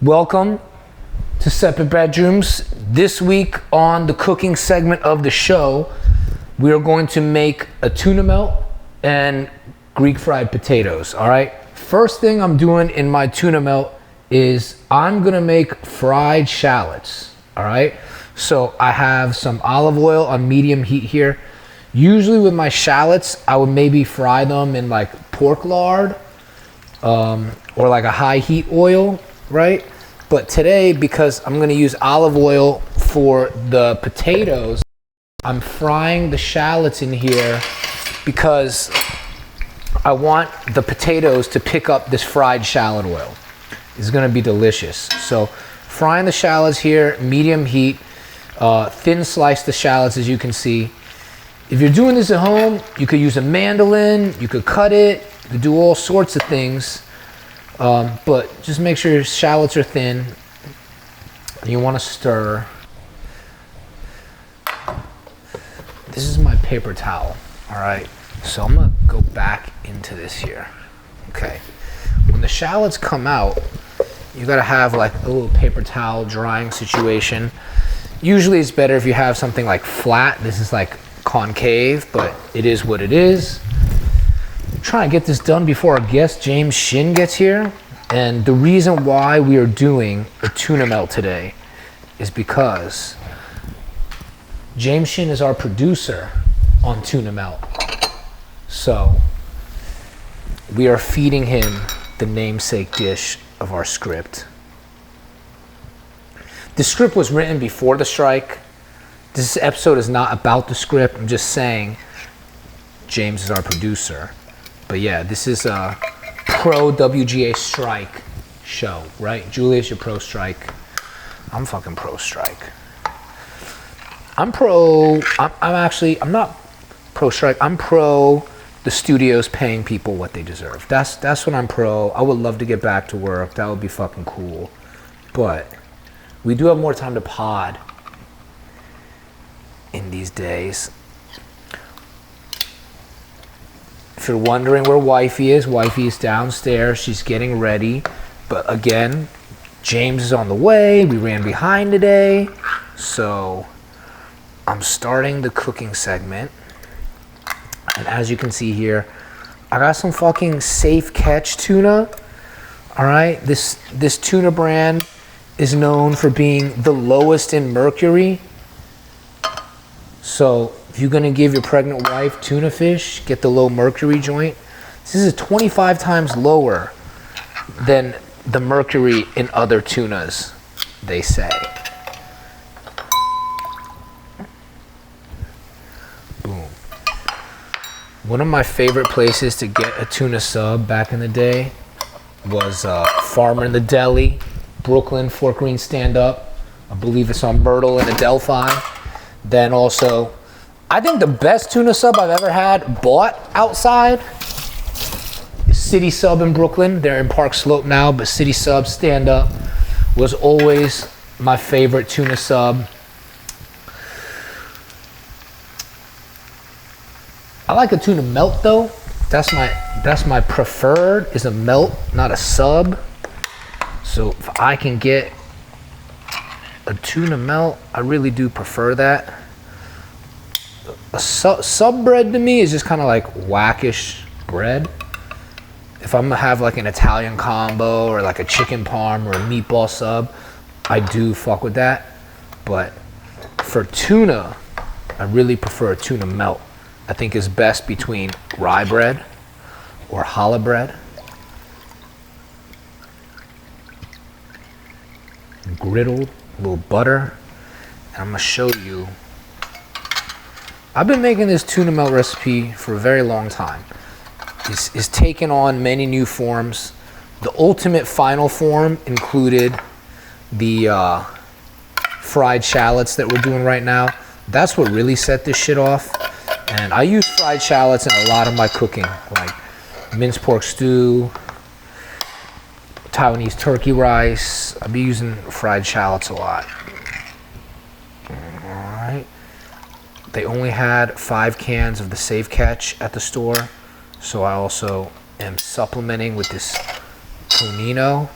Welcome to Separate Bedrooms. This week on the cooking segment of the show, we are going to make a tuna melt and Greek fried potatoes, all right? First thing I'm doing in my tuna melt is I'm gonna make fried shallots, all right? So I have some olive oil on medium heat here. Usually with my shallots, I would maybe fry them in like pork lard or like a high heat oil, right? But today, because I'm gonna use olive oil for the potatoes, I'm frying the shallots in here because I want the potatoes to pick up this fried shallot oil. It's gonna be delicious. So frying the shallots here, medium heat, thin slice the shallots as you can see. If you're doing this at home, you could use a mandolin, you could cut it, you could do all sorts of things. But just make sure your shallots are thin. You want to stir. This is my paper towel, all right? So I'm gonna go back into this here, okay? When the shallots come out, you gotta have like a little paper towel drying situation. Usually it's better if you have something like flat. This is like concave, but it is what it is. Trying to get this done before our guest James Shin gets here, and the reason why we are doing a tuna melt today is because James Shin is our producer on Tuna Melt, so we are feeding him the namesake dish of our script. The script was written before the strike. This episode is not about the script. I'm just saying James is our producer. But yeah, this is a pro WGA strike show, right? Julius, you're pro strike. I'm fucking pro strike. I'm not pro strike. I'm pro the studios paying people what they deserve. That's what I'm pro. I would love to get back to work. That would be fucking cool. But we do have more time to pod in these days. If you're wondering where wifey is downstairs. She's getting ready. But again, James is on the way. We ran behind today. So I'm starting the cooking segment. And as you can see here, I got some fucking safe catch tuna. All right, this tuna brand is known for being the lowest in mercury. So if you're gonna give your pregnant wife tuna fish, get the low mercury joint. This is 25 times lower than the mercury in other tunas, they say. Boom. One of my favorite places to get a tuna sub back in the day was Farmer in the Deli, Brooklyn, Fort Greene stand up. I believe it's on Myrtle and Adelphi. Then also, I think the best tuna sub I've ever had bought outside is City Sub in Brooklyn. They're in Park Slope now, but City Sub stand up was always my favorite tuna sub. I like a tuna melt though. That's my preferred, is a melt, not a sub. So if I can get a tuna melt, I really do prefer that. A sub bread to me is just kind of like wackish bread. If I'm gonna have like an Italian combo or like a chicken parm or a meatball sub, I do fuck with that. But for tuna, I really prefer a tuna melt. I think is best between rye bread or challah bread. Griddled, a little butter. And I'm gonna show you. I've been making this tuna melt recipe for a very long time. It's taken on many new forms. The ultimate final form included the fried shallots that we're doing right now. That's what really set this shit off. And I use fried shallots in a lot of my cooking, like minced pork stew, Taiwanese turkey rice. I'll be using fried shallots a lot. All right. They only had 5 cans of the Safe Catch at the store, so I also am supplementing with this Tonino.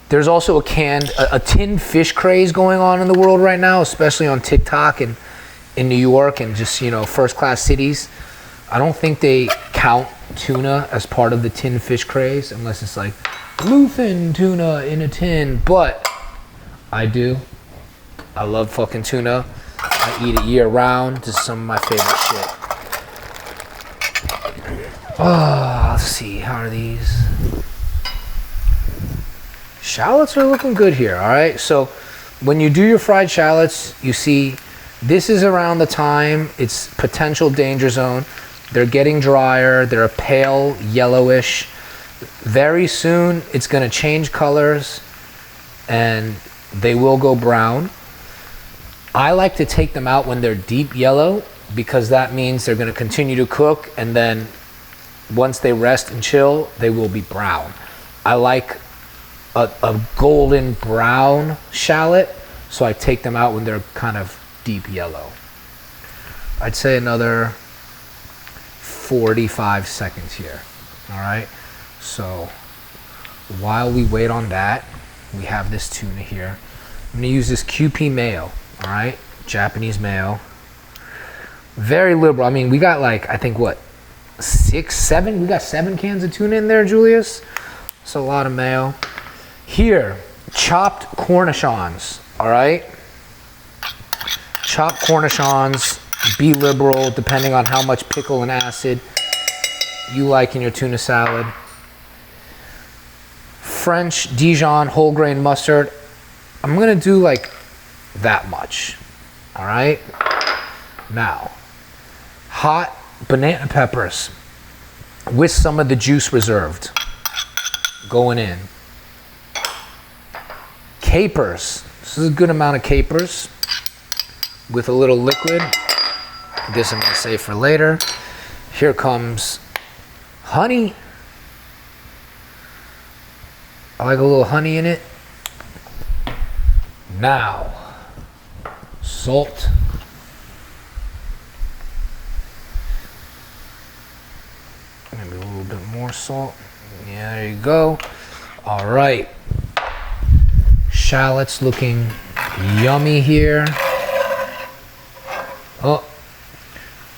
There's also a tinned fish craze going on in the world right now, especially on TikTok and in New York and just, you know, first class cities. I don't think they count tuna as part of the tinned fish craze unless it's like bluefin tuna in a tin, but I do. I love fucking tuna. I eat it year round. This is some of my favorite shit. Oh, let's see, how are these? Shallots are looking good here, all right? So when you do your fried shallots, you see this is around the time it's potential danger zone. They're getting drier. They're a pale yellowish. Very soon it's gonna change colors and they will go brown. I like to take them out when they're deep yellow because that means they're gonna continue to cook, and then once they rest and chill, they will be brown. I like a golden brown shallot, so I take them out when they're kind of deep yellow. I'd say another 45 seconds here. All right, so while we wait on that, we have this tuna here. I'm gonna use this QP mayo, all right, Japanese mayo. Very liberal. I mean, we got like, I think what, 6, 7? We got 7 cans of tuna in there, Julius. That's a lot of mayo. Here, chopped cornichons, all right? Chopped cornichons, be liberal depending on how much pickle and acid you like in your tuna salad. French Dijon whole grain mustard. I'm gonna do like that much, all right? Now, hot banana peppers with some of the juice reserved going in. Capers. This is a good amount of capers with a little liquid. This I'm gonna save for later. Here comes honey. I like a little honey in it. Now, salt. Maybe a little bit more salt. Yeah, there you go. All right. Shallots looking yummy here. Oh,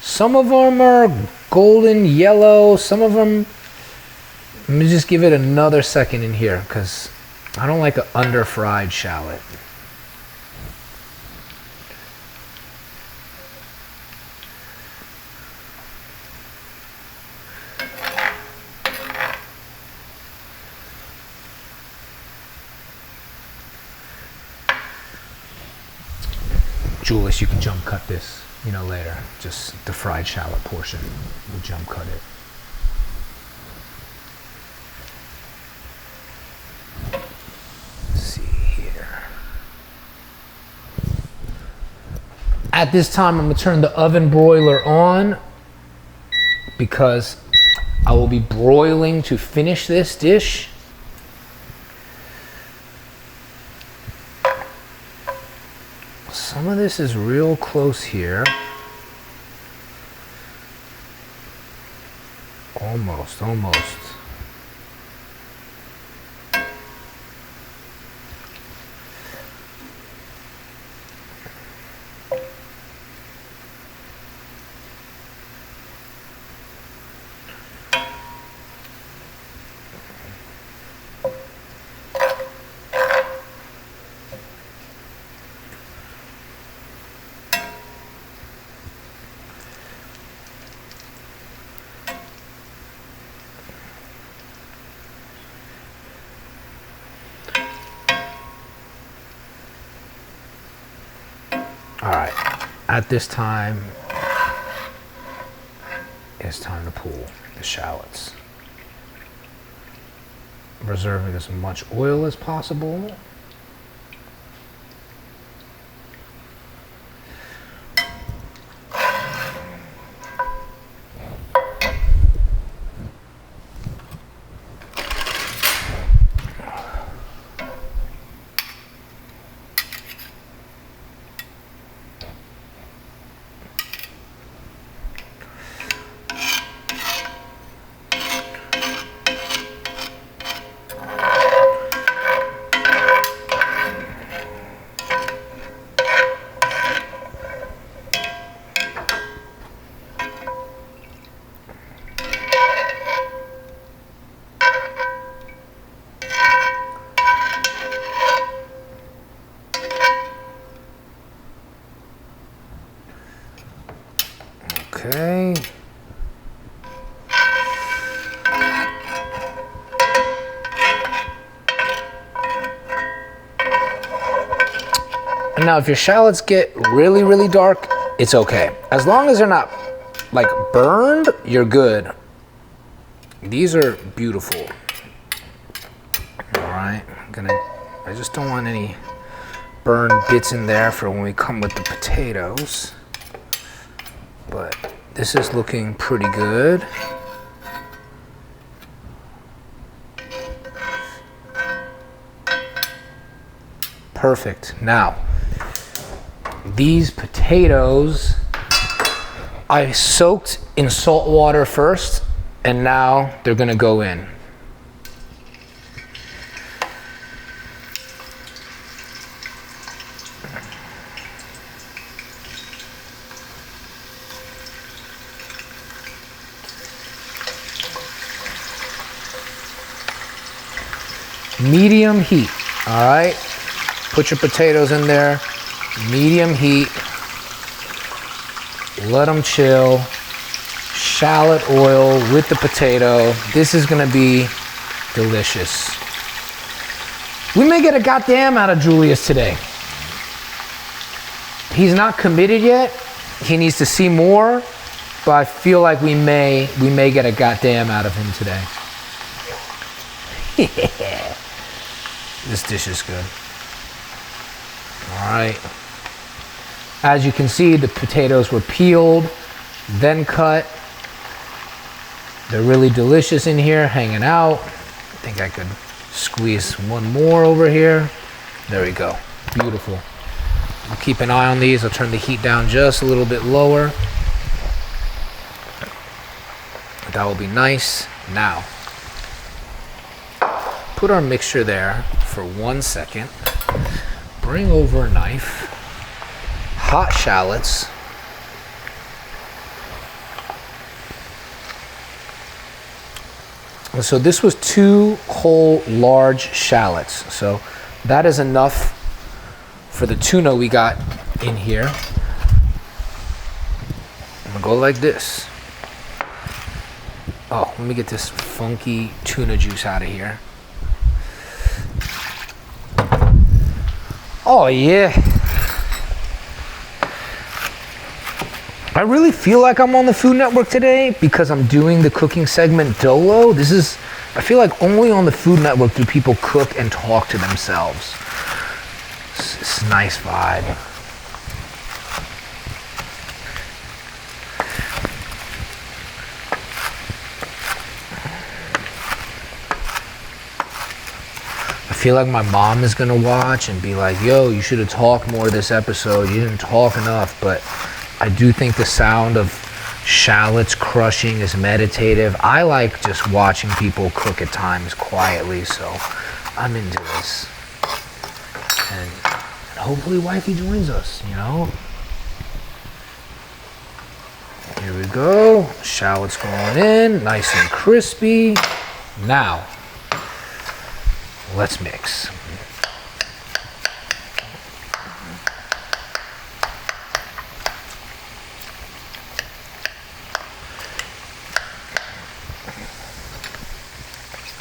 some of them are golden yellow. Some of them, let me just give it another second in here because I don't like an under-fried shallot. Julius, you can jump cut this, you know, later. Just the fried shallot portion. We'll jump cut it. Let's see here. At this time, I'm gonna turn the oven broiler on because I will be broiling to finish this dish. Some of this is real close here. Almost, almost. All right, at this time, it's time to pull the shallots. Reserving as much oil as possible. Okay. And now if your shallots get really, really dark, it's okay. As long as they're not like burned, you're good. These are beautiful. All right, I just don't want any burned bits in there for when we come with the potatoes. But this is looking pretty good. Perfect. Now, these potatoes I soaked in salt water first, and now they're gonna go in. Medium heat, all right? Put your potatoes in there, medium heat. Let them chill. Shallot oil with the potato. This is gonna be delicious. We may get a goddamn out of Julius today. He's not committed yet. He needs to see more, but I feel like we may get a goddamn out of him today. Yeah. This dish is good. All right. As you can see, the potatoes were peeled, then cut. They're really delicious in here, hanging out. I think I could squeeze one more over here. There we go. Beautiful. I'll keep an eye on these. I'll turn the heat down just a little bit lower. That will be nice. Now, put our mixture there for 1 second. Bring over a knife. Hot shallots. And so this was 2 whole large shallots. So that is enough for the tuna we got in here. I'm gonna go like this. Oh, let me get this funky tuna juice out of here. Oh yeah. I really feel like I'm on the Food Network today because I'm doing the cooking segment Dolo. I feel like only on the Food Network do people cook and talk to themselves. It's a nice vibe. I feel like my mom is gonna watch and be like, yo, you should have talked more this episode. You didn't talk enough, but I do think the sound of shallots crushing is meditative. I like just watching people cook at times quietly, so I'm into this. And hopefully wifey joins us, you know? Here we go. Shallots going in, nice and crispy. Now, let's mix.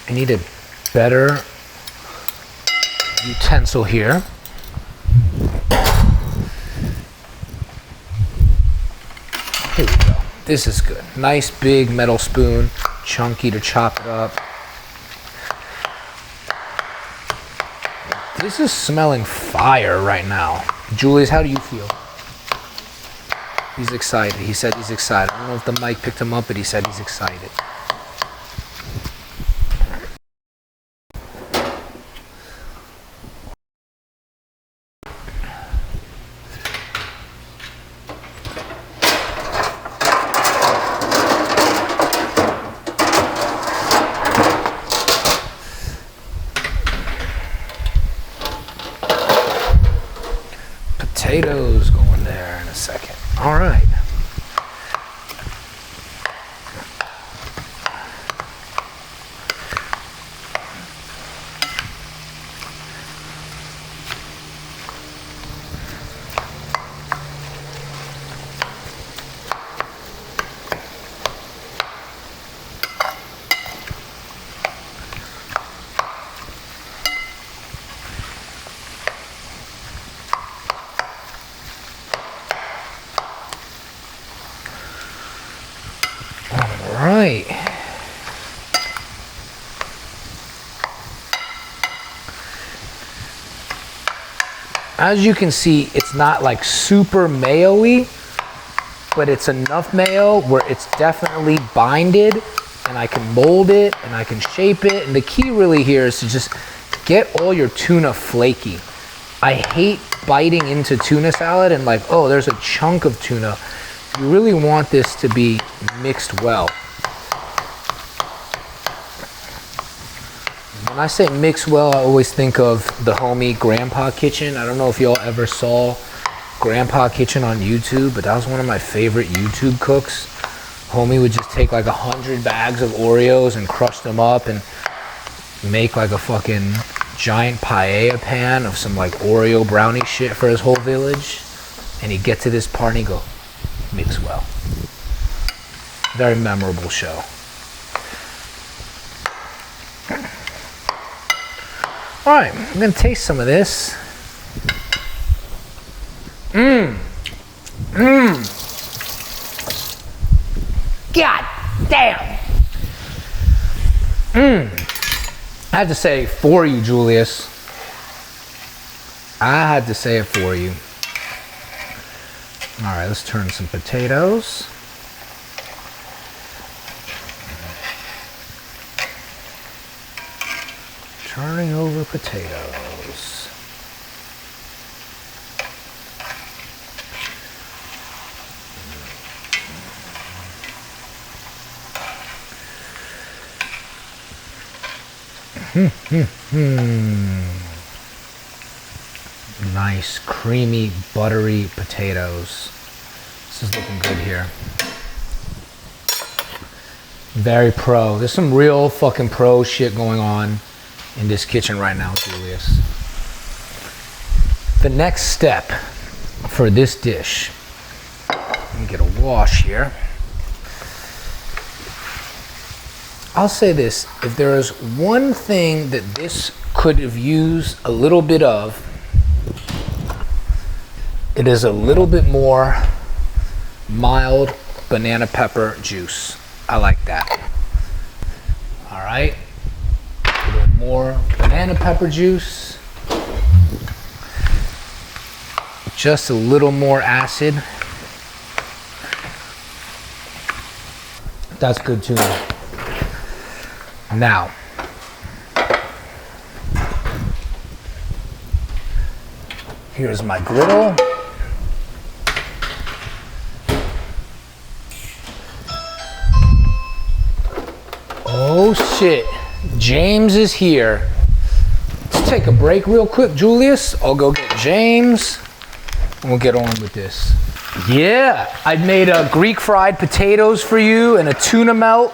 I need a better utensil here. Here we go. This is good. Nice big metal spoon, chunky to chop it up. This is smelling fire right now. Julius, how do you feel? He's excited. He said he's excited. I don't know if the mic picked him up, but he said he's excited. Potatoes going there in a second. All right. as you can see, it's not like super mayo-y, but it's enough mayo where it's definitely binded, and I can mold it and I can shape it. And the key really here is to just get all your tuna flaky. I hate biting into tuna salad and like, oh, there's a chunk of tuna. You really want this to be mixed well. When I say mix well, I always think of the homie Grandpa Kitchen. I don't know if y'all ever saw Grandpa Kitchen on YouTube, but that was one of my favorite YouTube cooks. Homie would just take like 100 bags of Oreos and crush them up and make like a fucking giant paella pan of some like Oreo brownie shit for his whole village. And he'd get to this part and he'd go, mix well. Very memorable show. All right, I'm gonna taste some of this. God damn. I had to say for you, Julius. I had to say it for you. All right, let's turn some potatoes. Turning over potatoes. Nice, creamy, buttery potatoes. This is looking good here. Very pro. There's some real fucking pro shit going on in this kitchen right now, Julius. The next step for this dish, let me get a wash here. I'll say this, if there is one thing that this could have used a little bit of, it is a little bit more mild banana pepper juice. I like that. All right, a little more banana pepper juice. Just a little more acid. That's good tuna. Now, here's my griddle. Oh shit, James is here. Let's take a break real quick, Julius. I'll go get James and we'll get on with this. Yeah, I made Greek fried potatoes for you and a tuna melt.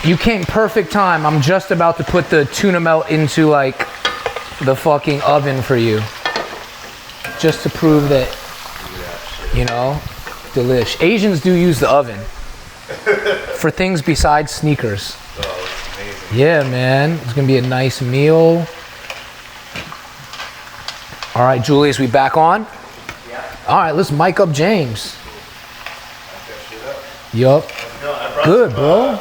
You came perfect time. I'm just about to put the tuna melt into like the fucking oven for you. Just to prove that, you know, delish. Asians do use the oven for things besides sneakers. Oh, that's amazing. Yeah, man. It's gonna be a nice meal. All right, Julius, we back on? Yeah. All right, let's mic up James. Up. Yup. No, I brought Good, some, bro.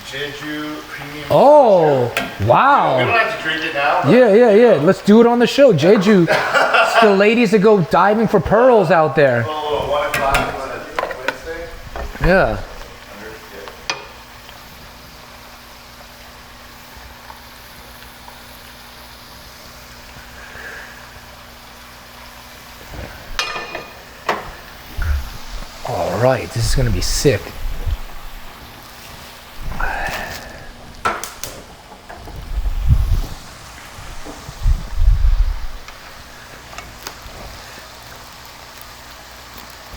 Jeju premium. Oh, wow. We don't have to drink it now. But Yeah. Let's do it on the show. Jeju. It's the ladies that go diving for pearls out there. a little 1 o'clock on Wednesday. Yeah. All right, this is gonna be sick.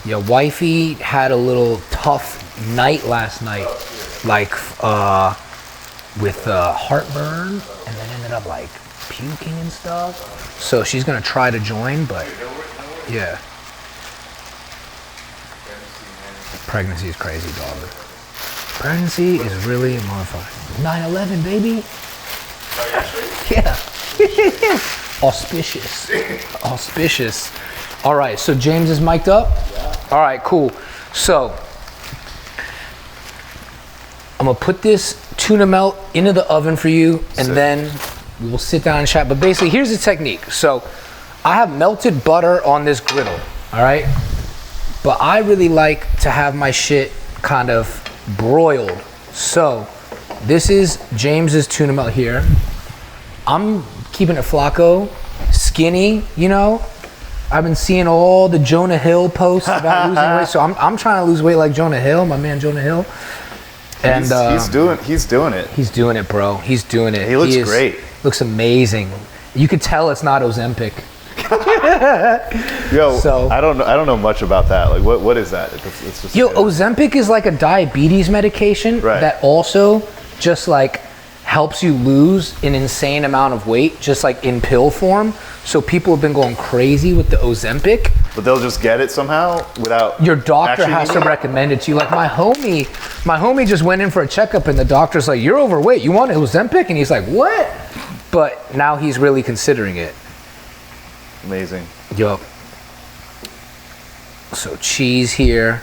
Yeah, wifey had a little tough night last night, like with heartburn, and then ended up like puking and stuff. So she's gonna try to join, but yeah. Pregnancy is crazy, dog. Pregnancy is really a motherfucker. 9/11, baby. Yeah. Auspicious. Auspicious. All right, so James is mic'd up? Yeah. All right, cool. So, I'm gonna put this tuna melt into the oven for you, and then We will sit down and chat. But basically, here's the technique. So I have melted butter on this griddle, all right? But I really like to have my shit kind of broiled. So this is James's tuna melt here. I'm keeping it flaco, skinny, you know? I've been seeing all the Jonah Hill posts about losing weight. So I'm trying to lose weight like Jonah Hill, my man Jonah Hill. And he's doing it. He's doing it, bro. He's doing it. He looks great. Looks amazing. You could tell it's not Ozempic. Yo, so, I don't know much about that. Like, what is that? It's just Ozempic is like a diabetes medication that also just like helps you lose an insane amount of weight, just like in pill form. So people have been going crazy with the Ozempic. But they'll just get it somehow without. Your doctor has to recommend it to you. Like my homie just went in for a checkup, and the doctor's like, "You're overweight. You want Ozempic?" And he's like, "What?" But now he's really considering it. Amazing. Yup. So cheese here.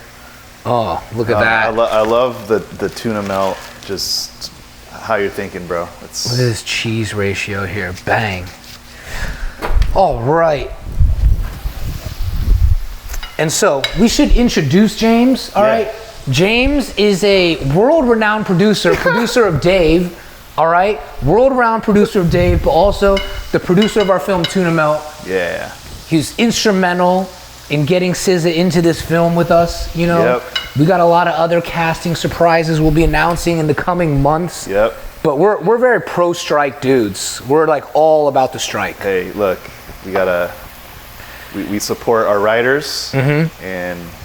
Oh, look at that. I love the tuna melt. Just how you're thinking, bro. Look at this cheese ratio here. Bang. All right. And so we should introduce James. All right. James is a world-renowned producer of Dave. All right, world-renowned producer of Dave, but also the producer of our film Tuna Melt. Yeah. He's instrumental in getting SZA into this film with us. You know, we got a lot of other casting surprises we'll be announcing in the coming months. Yep. But we're very pro-strike dudes. We're like all about the strike. Hey, look, we support our writers, and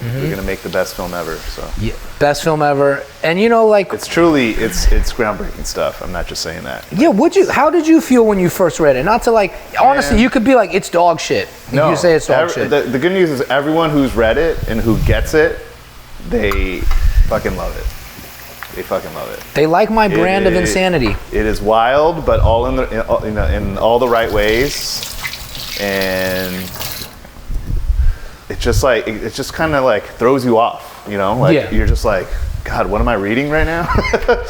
we're gonna make the best film ever. So yeah, best film ever, and you know, like it's groundbreaking stuff. I'm not just saying that. Yeah, how did you feel when you first read it? Not to like, honestly, you could be like, it's dog shit. No, you say it's dog shit. The good news is everyone who's read it and who gets it, they fucking love it. They fucking love it. They like my brand of insanity. It is wild, but all in all the right ways, and it's just kind of like throws you off, you know? Like you're just like, God, what am I reading right now?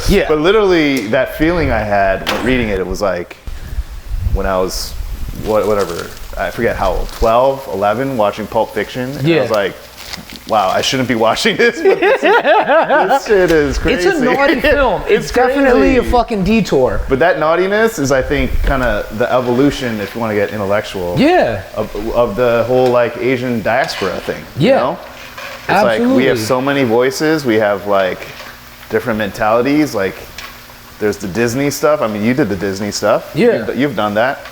Yeah. But literally that feeling I had when reading it, it was like when I was whatever, I forget how old, 12, 11, watching Pulp Fiction. And I was like, wow, I shouldn't be watching this, but this shit is crazy. It's a naughty film. It's definitely a fucking detour. But that naughtiness is, I think, kind of the evolution, if you want to get intellectual, of the whole like Asian diaspora thing. You know? It's absolutely. Like we have so many voices. We have like different mentalities. Like there's the Disney stuff. I mean, you did the Disney stuff. Yeah. You've done that.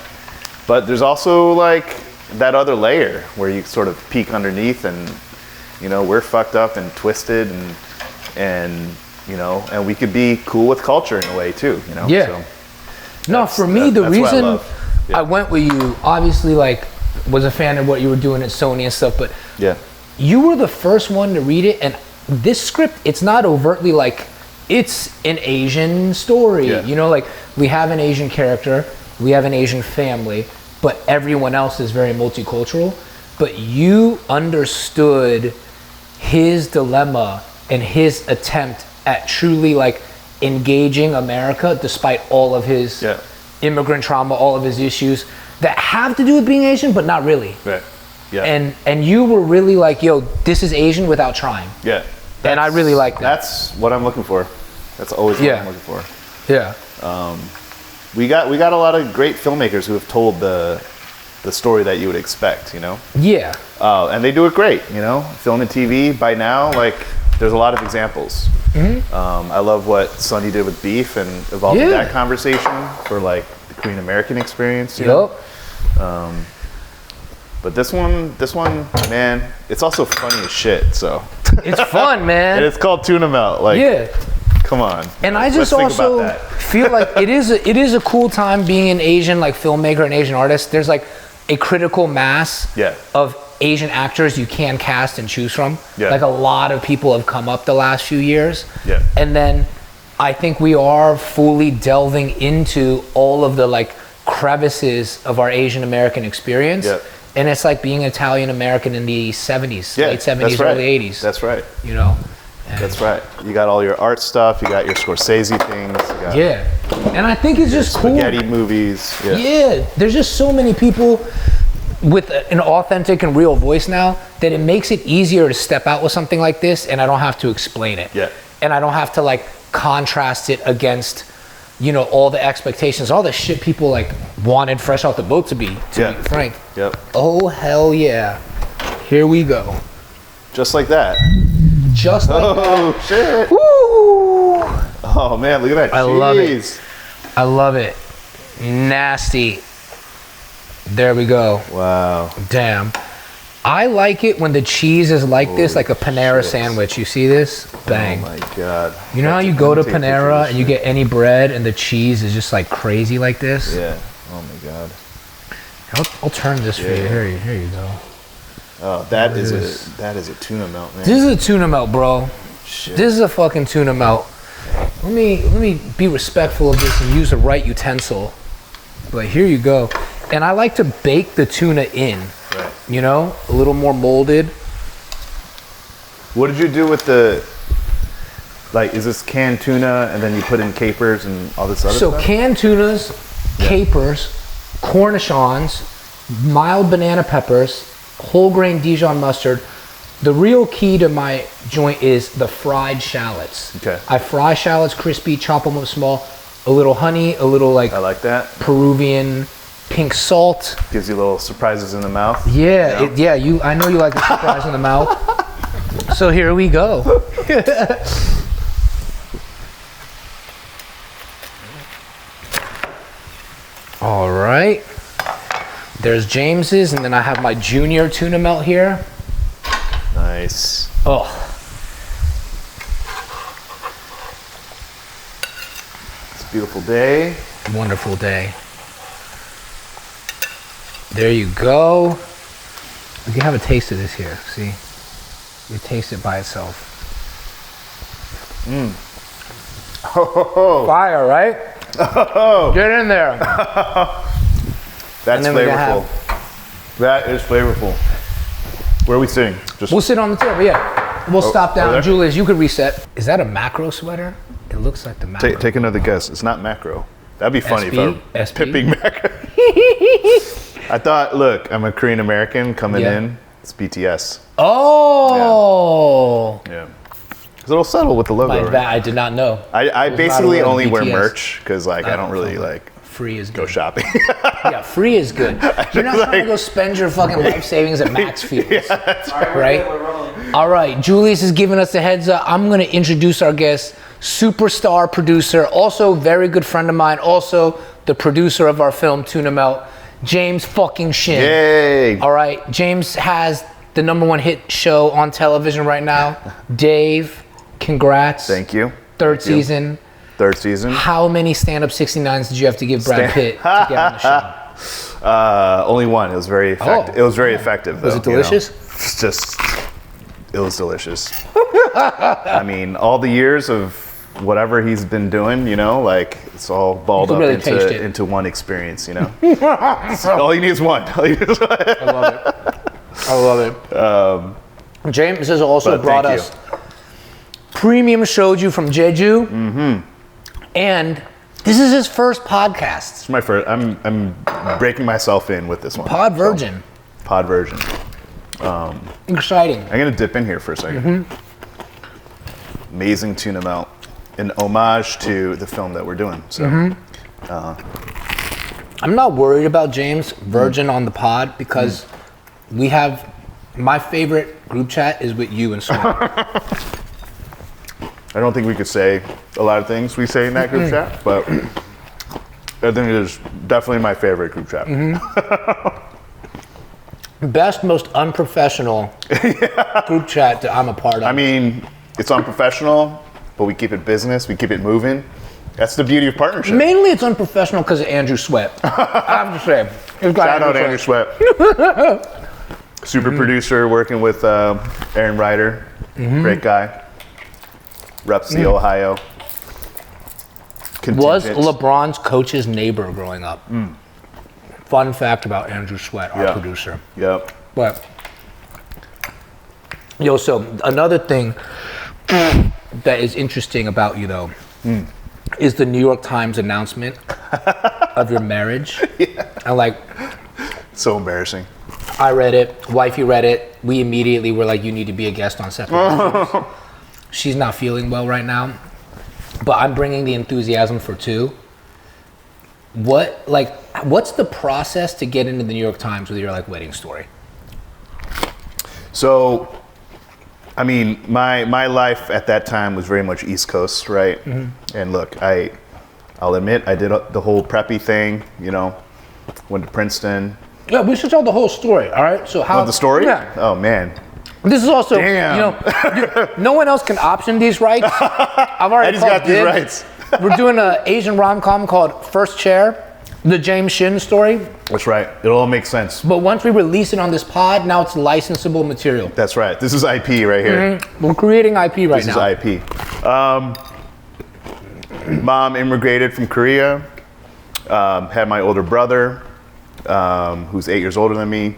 But there's also like that other layer where you sort of peek underneath and, you know, we're fucked up and twisted and you know, and we could be cool with culture in a way too, you know? Yeah. So no, for me, the reason I went with you, obviously, like, was a fan of what you were doing at Sony and stuff, but you were the first one to read it, and this script, it's not overtly like, it's an Asian story, you know, like, we have an Asian character, we have an Asian family, but everyone else is very multicultural, but you understood his dilemma and his attempt at truly like engaging America despite all of his immigrant trauma, all of his issues that have to do with being Asian, but not really. Right. Yeah. And you were really like, yo, this is Asian without trying. Yeah. And I really like that. That's what I'm looking for. That's always what I'm looking for. Yeah. We got a lot of great filmmakers who have told the story that you would expect, you know? Yeah. And they do it great, you know? Film and TV, by now, like, there's a lot of examples. I love what Sonny did with Beef and evolving that conversation for, like, the Korean American experience, you know? But this one, man, it's also funny as shit, so. It's fun, man. And it's called Tuna Melt, like, come on. And I just also feel like it is a cool time being an Asian like filmmaker and Asian artist. There's like a critical mass of Asian actors you can cast and choose from. Like a lot of people have come up the last few years. And then I think we are fully delving into all of the like crevices of our Asian American experience. And it's like being Italian American in the 70s, late 70s, early 80s. That's right. You know? That's right. You got all your art stuff. You got your Scorsese things. You And I think it's just cool. Spaghetti movies. Yeah, there's just so many people with an authentic and real voice now that it makes it easier to step out with something like this, and I don't have to explain it. Yeah. And I don't have to like contrast it against, you know, all the expectations, all the shit people like wanted Fresh Off the Boat to be frank. Yep. Oh, hell yeah. Here we go. Just like that. Just like that. Oh, shit. Woo! Oh, man, look at that cheese. I love it. I love it. Nasty. There we go. Wow. Damn. I like it when the cheese is like this, like a Panera sandwich. You see this? Bang. Oh my God. You know how you go to Panera and you get any bread and the cheese is just like crazy like this? Yeah. Oh my God. I'll turn this for you. Here you go. Oh, that is a tuna melt, man. This is a tuna melt, bro. Shit. This is a fucking tuna melt. Let me be respectful of this and use the right utensil. But here you go. And I like to bake the tuna in. Right. You know, a little more molded. What did you do with the, like, is this canned tuna and then you put in capers and all this other stuff? So canned tunas, capers, cornichons, mild banana peppers, whole grain Dijon mustard. The real key to my joint is the fried shallots. Okay. I fry shallots crispy, chop them up small, a little honey, a little like I like that. Peruvian pink salt. Gives you little surprises in the mouth. Yeah, I know you like the surprise in the mouth. So here we go. All right. There's James's, and then I have my junior tuna melt here. Nice. Oh. It's a beautiful day. Wonderful day. There you go. You can have a taste of this here. See? You taste it by itself. Oh, Fire, right? oh. Get in there. That's then we flavorful. That is flavorful. Where are we sitting? Just We'll sit on the table, yeah. We'll stop down. there? Julius, you could reset. Is that a macro sweater? It looks like the macro. take another guess. It's not macro. That'd be funny SB? if I SB? pipping macro. I thought, look, I'm a Korean American coming Yeah. in. It's BTS. Oh. Yeah. It's a little subtle with the logo. Like Right? that, I did not know. I was not basically aware of only wear BTS. merch because like I don't really like Free is go good. shopping. Yeah, free is good. You're not trying to go spend your fucking life savings at Maxfield. Right? All right, Julius is giving us the heads up. I'm going to introduce our guest, superstar producer, also very good friend of mine, also the producer of our film Tuna Melt, James fucking Shin. Yay! All right, James has the #1 hit show on television right now. Dave, congrats. Thank you. Third Thank you. season. Third season. How many stand-up 69s did you have to give Brad Pitt to get on the show? Only one. It was very effective. Oh, It was very effective. Though, Was it delicious? It's just, it was delicious. I mean, all the years of whatever he's been doing, you know, like it's all balled You up can really taste it. into one experience, you know. All you need is one. All you need is one. I love it. I love it. James has also but brought thank us premium shoju from Jeju. Mm-hmm. And this is his first podcast. It's my first. I'm breaking myself in with this one. Pod Virgin. So, Pod Virgin. Exciting. I'm gonna dip in here for a second. Amazing tuna melt, an homage to the film that we're doing. So. I'm not worried about James Virgin on the pod because we have, my favorite group chat is with you and Swan. I don't think we could say a lot of things we say in that group chat, but I think it is definitely my favorite group chat. Best, most unprofessional group chat that I'm a part of. I mean, it's unprofessional, but we keep it business, we keep it moving. That's the beauty of partnership. Mainly it's unprofessional because of Andrew Sweat. I have to say. Shout out Andrew Sweat. Super producer working with Aaron Ryder. Great guy. Reps the Ohio. Was contingent. LeBron's coach's neighbor growing up. Fun fact about Andrew Sweat, our producer. Yep. But, so another thing that is interesting about you though, is the New York Times announcement of your marriage. Yeah. And like, So embarrassing. I read it, wifey read it. We immediately were like, you need to be a guest on Separate Bedrooms. She's not feeling well right now, but I'm bringing the enthusiasm for two. What's the process to get into the New York Times with your like wedding story? So, I mean, my life at that time was very much East Coast, right? Mm-hmm. And look, I'll admit I did the whole preppy thing, you know, went to Princeton. Yeah, we should tell the whole story, all right? So how... Want the story? Yeah. Oh, man. This is also, Damn. you know, no one else can option these rights. I've already I just got these dibs. rights. We're doing an Asian rom-com called First Chair, the James Shin story. That's right. It all makes sense. But once we release it on this pod, now it's licensable material. That's right. This is IP right here. Mm-hmm. We're creating IP right now. This is IP. Mom immigrated from Korea. Had my older brother, who's 8 years older than me.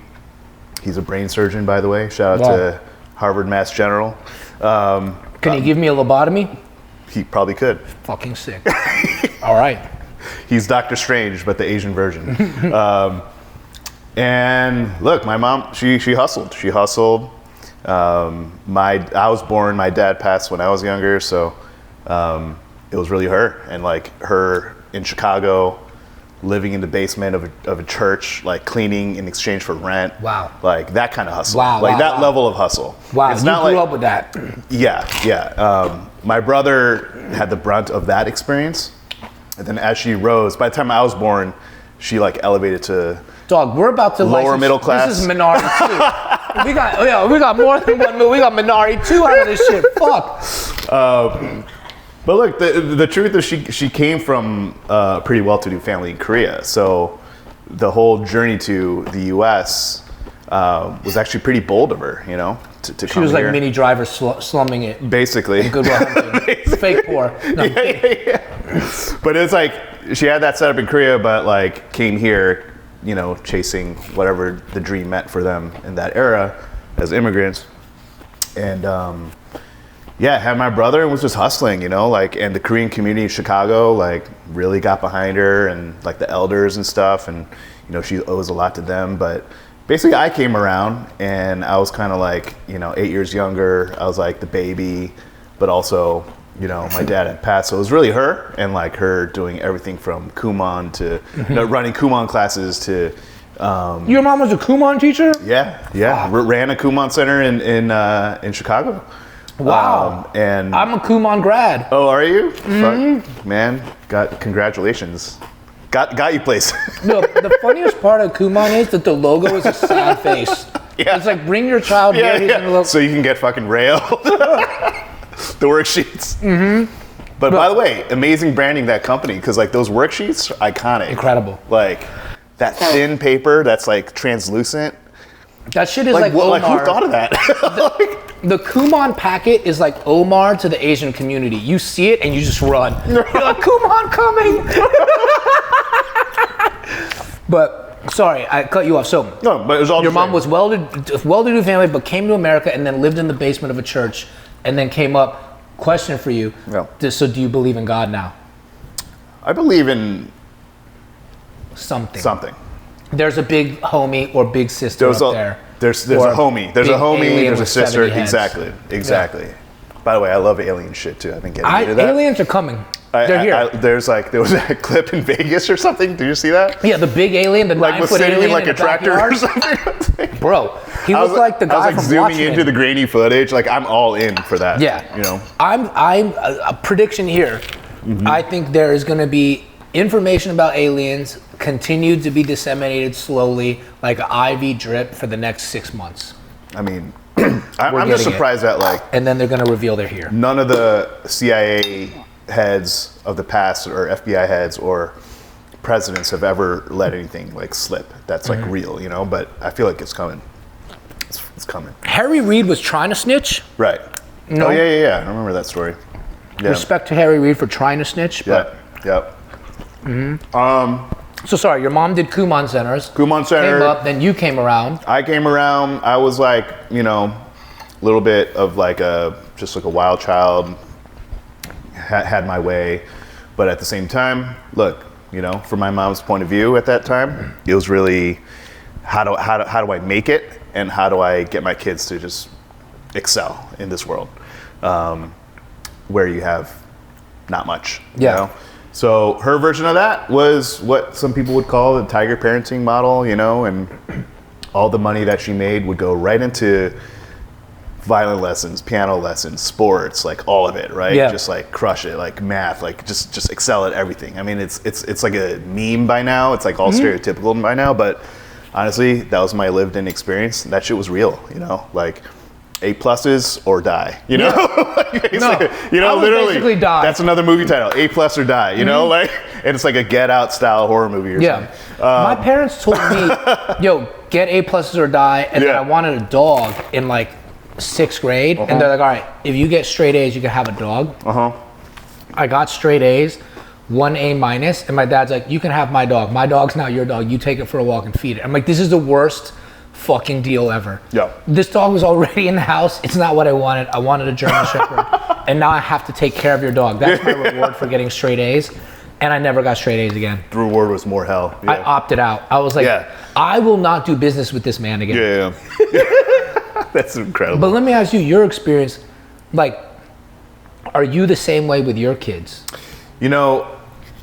He's a brain surgeon, by the way. Shout out to Harvard Mass General. Can you give me a lobotomy? He probably could. Fucking sick. All right. He's Doctor Strange, but the Asian version. And look, my mom, she hustled. She hustled. I was born, my dad passed when I was younger, so it was really her. And like her in Chicago, living in the basement of a church, like cleaning in exchange for rent. Wow. Like that kind of hustle. Wow. Like wow, that wow. level of hustle. Wow, It's you not grew like, up with that. Yeah. My brother had the brunt of that experience. And then as she rose, by the time I was born, she like elevated to Dog, we're about to lower middle class. This is Minari 2. we got more than one movie. We got Minari 2 out of this shit. Fuck. But look, the truth is she came from a pretty well-to-do family in Korea. So the whole journey to the U.S. Was actually pretty bold of her, you know, to She come was here. like Mini Driver slumming it. Basically. Goodwill Hunting. Fake poor. No. Yeah. But it's like she had that set up in Korea, but like came here, you know, chasing whatever the dream meant for them in that era as immigrants. And had my brother and was just hustling, you know, like, and the Korean community in Chicago, like, really got behind her and like the elders and stuff. And, you know, she owes a lot to them. But basically I came around and I was kind of like, you know, 8 years younger. I was like the baby, but also, you know, my dad had passed. So it was really her and like her doing everything from Kumon to you know, running Kumon classes to, Your mom was a Kumon teacher? yeah. Wow. Ran a Kumon center in Chicago. Wow. And I'm a Kumon grad. oh, are you? Fuck, man, congratulations. Got you place. No, the funniest part of Kumon is that the logo is a sad face. Yeah. It's like, bring your child here. He's gonna look. So you can get fucking railed. The worksheets. Mm-hmm. But by the way, amazing branding that company, because like those worksheets are iconic. Incredible. Like that thin paper that's like translucent. That shit is like who Omar. thought of that? The Kumon packet is like Omar to the Asian community. You see it and you just run. You're like, Kumon coming! But, sorry, I cut you off. So, No, but it was all your the mom same. was well-to-do family, but came to America and then lived in the basement of a church and then came up. Question for you. Yeah. So do you believe in God now? I believe in Something. There's a big homie or big sister There's up a there. there's Or a homie. There's a big homie. alien There's a with sister. 70 heads. Exactly. By the way, I love alien shit too. I've been getting into that. Aliens are coming. They're here. There was a clip in Vegas or something. Did you see that? Yeah, the big alien, the Like was 9-foot sitting alien in like in a the tractor or backyard. something. Bro, he looked like the guy I was like from zooming Watchmen. into the grainy footage. Like I'm all in for that. Yeah, You know. I'm a prediction here. Mm-hmm. I think there is going to be information about aliens continued to be disseminated slowly, like an IV drip, for the next 6 months, I mean, We're I'm just getting surprised that like and then they're going to reveal they're here. none of the CIA heads of the past or FBI heads or presidents have ever let anything like slip that's like real, you know, but I feel like it's coming. It's coming. Harry Reid was trying to snitch. Right. No. Oh yeah. I remember that story. Yeah. Respect to Harry Reid for trying to snitch. But, Yep. so sorry, your mom did Kumon centers. Kumon Center. Came up, then you came around. I came around. I was like, you know, a little bit of like just like a wild child. Had my way, But at the same time, look, you know, from my mom's point of view at that time, it was really how do I make it, and how do I get my kids to just excel in this world, where you have not much. Yeah. You know? So her version of that was what some people would call the tiger parenting model, you know, and all the money that she made would go right into violin lessons, piano lessons, sports, like all of it, right? Yeah. Just like crush it, like math, like just excel at everything. I mean, it's like a meme by now. It's like all stereotypical by now, but honestly, that was my lived-in experience. That shit was real, you know, like A+ or die, you know? Like, No, you know, I would literally, basically die. that's another movie title, A+ or die, you know, like, and it's like a Get Out style horror movie or Yeah. something. My parents told me, yo, get A+ or die, and then Yeah. I wanted a dog in like 6th grade, and they're like, all right, if you get straight A's, you can have a dog. I got straight A's, 1 A-, and my dad's like, you can have my dog. My dog's not your dog. You take it for a walk and feed it. I'm like, this is the worst fucking deal ever. Yeah. This dog was already in the house. It's not what I wanted. I wanted a German Shepherd, and now I have to take care of your dog. That's my reward for getting straight A's, and I never got straight A's again. The reward was more hell. I opted out. I was like, Yeah. I will not do business with this man again. Yeah. That's incredible. But let me ask you, your experience, like, are you the same way with your kids? You know,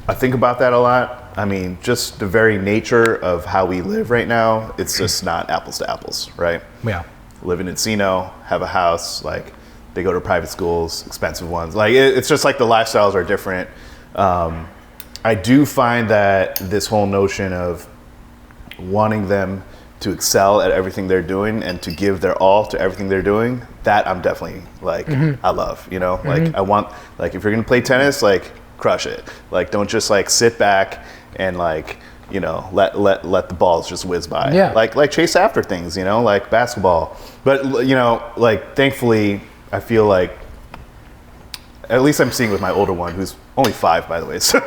I think about that a lot. I mean, just the very nature of how we live right now, it's just not apples to apples, right? Yeah. Live in Encino, have a house, like they go to private schools, expensive ones. Like it's just like the lifestyles are different. I do find that this whole notion of wanting them to excel at everything they're doing and to give their all to everything they're doing, that I'm definitely like, I love, you know, like I want, like if you're gonna play tennis, like crush it. Like don't just like sit back and like, you know, let the balls just whiz by. Yeah. Like chase after things, you know, like basketball. But you know, like thankfully I feel like, at least I'm seeing with my older one, who's only 5 by the way. So,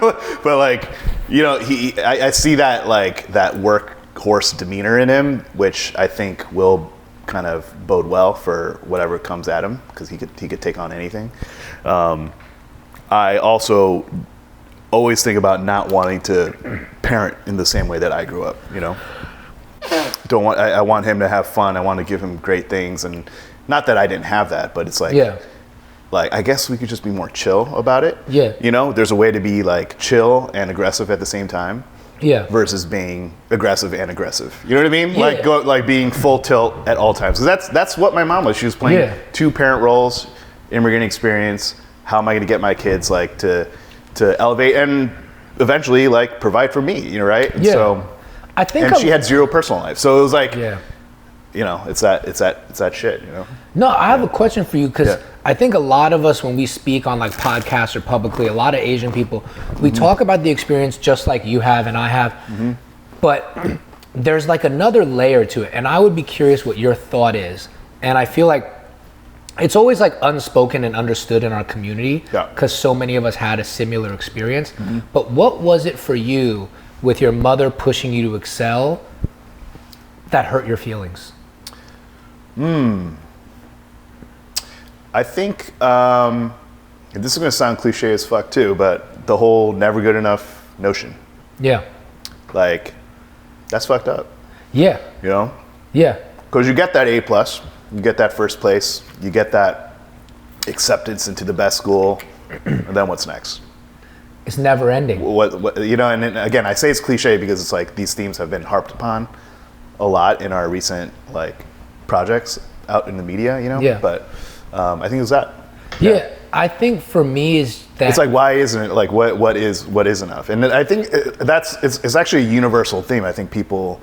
but like, you know, I see that like that workhorse demeanor in him, which I think will kind of bode well for whatever comes at him, because he could take on anything. I also always think about not wanting to parent in the same way that I grew up, you know. I want him to have fun. I want to give him great things, and not that I didn't have that, but it's like, like I guess we could just be more chill about it. Yeah. You know, there's a way to be like chill and aggressive at the same time. Yeah. Versus being aggressive and aggressive. You know what I mean? Yeah. Like being full tilt at all times. Because that's what my mom was. She was playing 2 parent roles, immigrant experience. How am I going to get my kids like to elevate and eventually like provide for me? You know, right? And so I think she had 0 personal life. So it was like, you know, it's that shit. You know. No, I have a question for you, because I think a lot of us, when we speak on like podcasts or publicly, a lot of Asian people, we talk about the experience just like you have and I have, but there's like another layer to it, and I would be curious what your thought is. And I feel like it's always like unspoken and understood in our community, because so many of us had a similar experience. But what was it for you with your mother pushing you to excel that hurt your feelings? I think, and this is going to sound cliche as fuck too, but the whole never good enough notion. Yeah. Like, that's fucked up. Yeah. You know? Yeah. Because you get that A+, you get that first place, you get that acceptance into the best school, and then what's next? It's never ending. What you know, and then, again, I say it's cliche because it's like these themes have been harped upon a lot in our recent like projects out in the media, you know? Yeah. But I think it was that. Yeah. I think for me is that it's like, why isn't it like what is enough? And I think it's actually a universal theme. I think people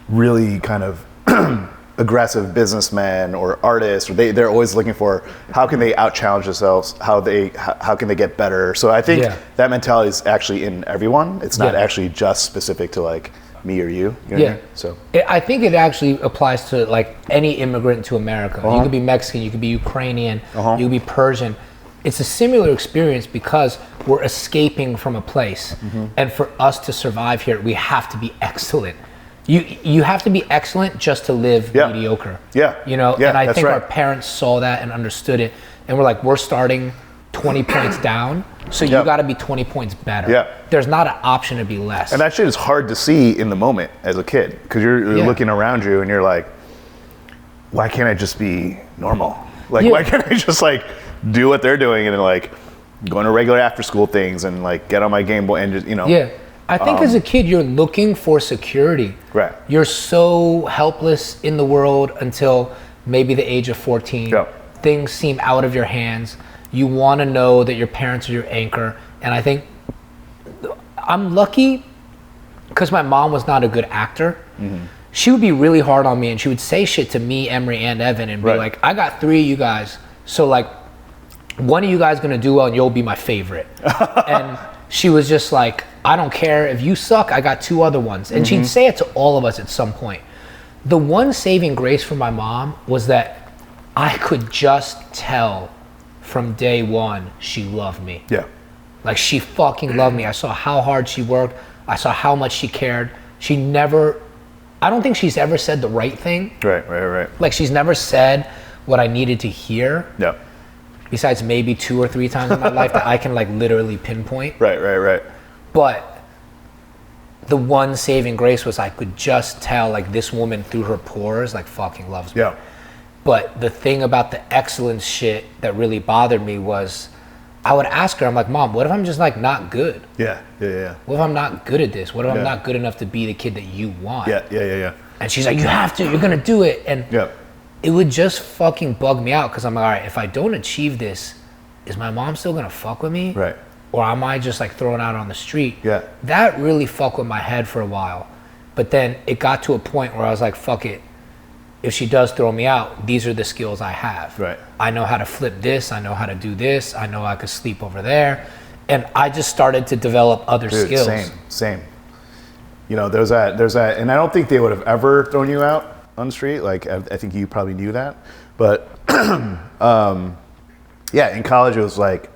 really kind of aggressive businessmen or artists, or they're always looking for how can they out-challenge themselves, how can they get better. So I think that mentality is actually in everyone. It's not actually just specific to like me or you. You know what I mean? So I think it actually applies to like any immigrant to America. You could be Mexican, you could be Ukrainian, you could be Persian. It's a similar experience because we're escaping from a place, and for us to survive here, we have to be excellent. You have to be excellent just to live mediocre. Yeah. You know, and I think our parents saw that and understood it, and we're like, we're starting 20 points down, so you got to be 20 points better. Yeah. There's not an option to be less. And that shit is hard to see in the moment as a kid, because you're looking around you and you're like, why can't I just be normal? Like, why can't I just like do what they're doing and then like go to regular after school things and like get on my Game Boy and just, you know. Yeah. I think as a kid, you're looking for security. Right. You're so helpless in the world until maybe the age of 14. Yeah. Things seem out of your hands. You want to know that your parents are your anchor. And I think I'm lucky because my mom was not a good actor. Mm-hmm. She would be really hard on me and she would say shit to me, Emery, and Evan and be like, I got 3 of you guys. So like, one of you guys gonna do well and you'll be my favorite. And she was just like, I don't care if you suck, I got 2 other ones. And she'd say it to all of us at some point. The one saving grace for my mom was that I could just tell from day one she loved me. Yeah. Like she fucking loved me. I saw how hard she worked. I saw how much she cared. She never, I don't think she's ever said the right thing. Right. Like she's never said what I needed to hear. Yeah. Besides maybe 2 or 3 times in my life that I can like literally pinpoint. Right. But the one saving grace was I could just tell like this woman through her pores like fucking loves me. Yeah. But the thing about the excellence shit that really bothered me was I would ask her, I'm like, Mom, what if I'm just like not good? Yeah. What if I'm not good at this? What if I'm not good enough to be the kid that you want? Yeah. And she's like, you have to, you're gonna do it. And Yeah. it would just fucking bug me out because I'm like, all right, if I don't achieve this, is my mom still gonna fuck with me? Right. Or am I just like thrown out on the street? Yeah. That really fucked with my head for a while. But then it got to a point where I was like, fuck it. If she does throw me out, these are the skills I have. Right. I know how to flip this. I know how to do this. I know I could sleep over there. And I just started to develop other skills. Same. You know, there's that, and I don't think they would have ever thrown you out on the street. Like, I think you probably knew that. But, yeah, in college it was like,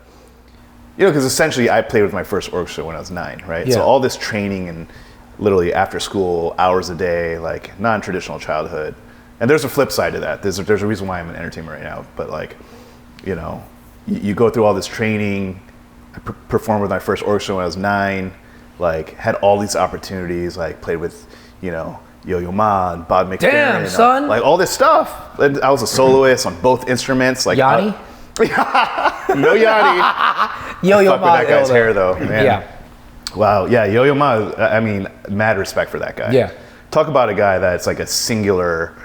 you know, because essentially I played with my first orchestra when I was 9, right? Yeah. So all this training and literally after school, hours a day, like non-traditional childhood. And there's a flip side to that. There's a reason why I'm an entertainer right now. But like, you know, you go through all this training. I performed with my first orchestra when I was 9. Like, had all these opportunities. Like, played with, you know, Yo-Yo Ma and Bob McFerrin. Damn, son. Like all this stuff. And I was a soloist on both instruments. Like Yanni? No Yanni. Yo-Yo Fuck Ma. with that guy's hair though, man. Yeah. Wow. Yeah. Yo-Yo Ma. I mean, mad respect for that guy. Yeah. Talk about a guy that's like a singular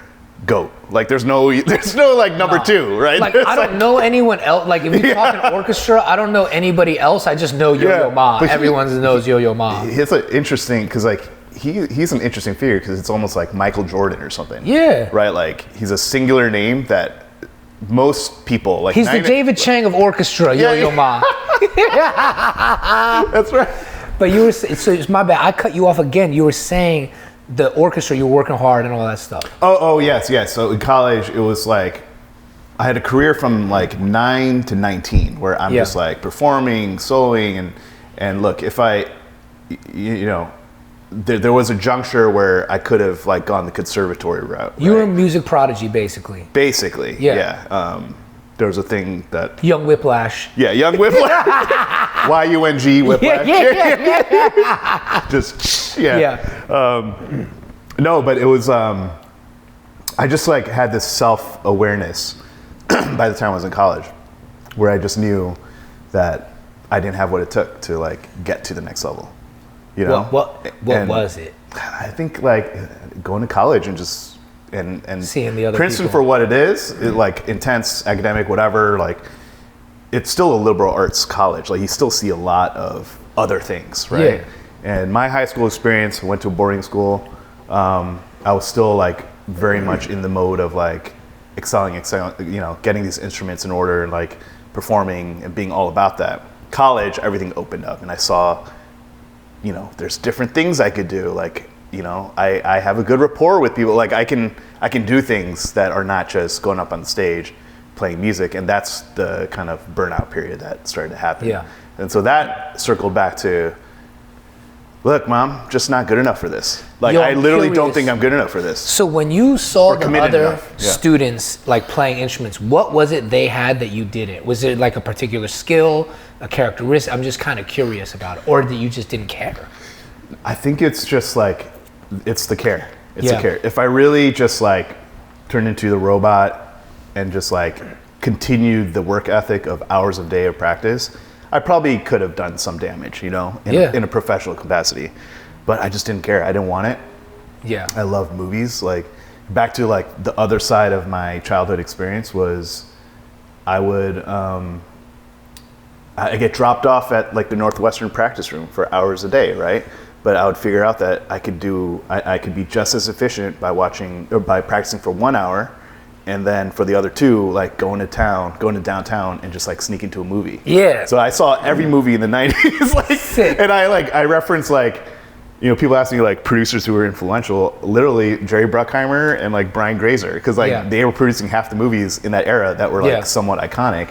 GOAT. Like there's no like number 2, right? Like There's I don't know anyone else. Like if you're talking orchestra, I don't know anybody else. I just know Yo-Yo Ma. but Everyone knows Yo-Yo Ma. It's an interesting, because like he's an interesting figure because it's almost like Michael Jordan or something. Yeah. Right. Like he's a singular name that most people like. He's the David Chang of orchestra, Yo-Yo Ma. That's right. But you were, so it's my bad. I cut you off again. You were saying the orchestra, you were working hard and all that stuff. Oh yes. So in college, it was like I had a career from like 9 to 19 where I'm just like performing, soloing, and look, if I, you know, there was a juncture where I could have like gone the conservatory route. You were a music prodigy, basically. Basically, Yeah. There was a thing that. Young Whiplash. Yeah, Young Whiplash. Y-U-N-G Whiplash. Yeah. Just, no, but it was, I just like had this self-awareness by the time I was in college where I just knew that I didn't have what it took to like get to the next level. You know? What was it? I think like going to college and just and seeing the other Princeton people. for what it is, like intense academic, whatever, like it's still a liberal arts college. Like you still see a lot of other things, right? Yeah. And my high school experience, I went to a boarding school. I was still like very much in the mode of like excelling, you know, getting these instruments in order and like performing and being all about that. College, everything opened up and I saw, you know, there's different things I could do. Like, you know, I have a good rapport with people. Like I can do things that are not just going up on the stage, playing music. And that's the kind of burnout period that started to happen. Yeah. And so that circled back to look, Mom, just not good enough for this. Like, Yo, I I'm literally don't curious. think I'm good enough for this. So when you saw the committed other enough, yeah. students like playing instruments, what was it they had that you didn't? Was it like a particular skill, a characteristic? I'm just kind of curious about it. Or that you just didn't care? I think it's just like, it's the care. It's Yeah. the care. If I really just like turned into the robot and just like continued the work ethic of hours a day of practice, I probably could have done some damage, you know, in a professional capacity. But I just didn't care. I didn't want it. Yeah. I love movies. Like, back to like the other side of my childhood experience was I would I get dropped off at like the Northwestern practice room for hours a day, right? But I would figure out that I could be just as efficient by practicing for 1 hour, and then for the other 2, like going to downtown and just like sneak into a movie. Yeah. So I saw every movie in the 90s, like, Sick. and I reference like, you know, people ask me like producers who were influential, literally Jerry Bruckheimer and like Brian Grazer, because like they were producing half the movies in that era that were like somewhat iconic.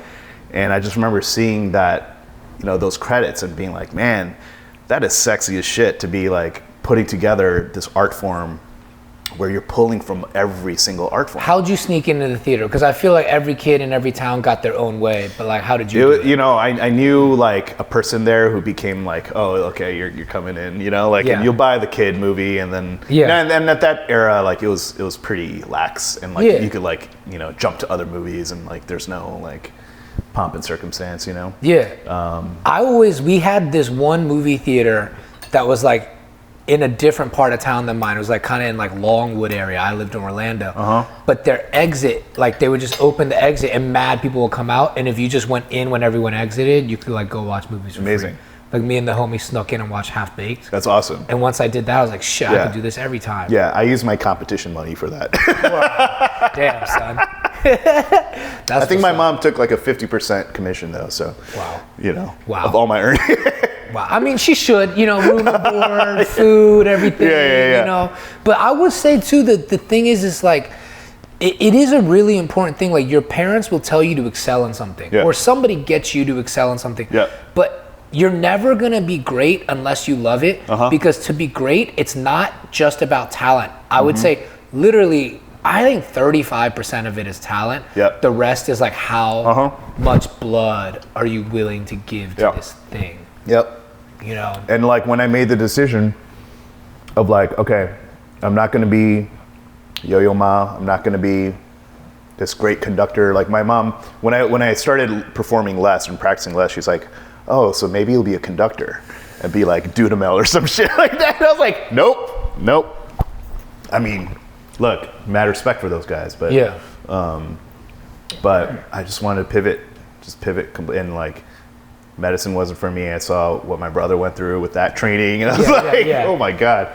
And I just remember seeing that, you know, those credits and being like, man, that is sexy as shit to be like putting together this art form where you're pulling from every single art form. How'd you sneak into the theater? Because I feel like every kid in every town got their own way, but like, how did you do it? You know, I knew like a person there who became like, oh, okay, you're coming in, you know, like, and you'll buy the kid movie, and then, and at that era, like it was pretty lax, and like you could like, you know, jump to other movies, and like there's no like pomp and circumstance, you know? Yeah. We had this one movie theater that was like in a different part of town than mine. It was like kind of in like Longwood area. I lived in Orlando. But their exit, like they would just open the exit and mad people would come out. And if you just went in when everyone exited, you could like go watch movies for Amazing. free. Like me and the homie snuck in and watched Half Baked. That's awesome. And once I did that, I was like, shit, I could do this every time. Yeah, I use my competition money for that. Wow. Damn, son. I think my mom took like a 50% commission though, so you know, of all my earnings. Wow. I mean, she should, you know, room and board, food, everything, you know. But I would say too that the thing is like, it is a really important thing. Like your parents will tell you to excel in something, or somebody gets you to excel in something. But you're never gonna be great unless you love it, because to be great, it's not just about talent. I would say, literally, I think 35% of it is talent. The rest is like how much blood are you willing to give to this thing? You know. And like when I made the decision of like, okay, I'm not gonna be Yo-Yo Ma, I'm not gonna be this great conductor. Like my mom, when I started performing less and practicing less, she's like, oh, so maybe you'll be a conductor and be like Tuna Melt or some shit like that. And I was like, nope. I mean, look, mad respect for those guys, but but I just wanted to pivot and like medicine wasn't for me. I saw what my brother went through with that training, and I was like, oh my God.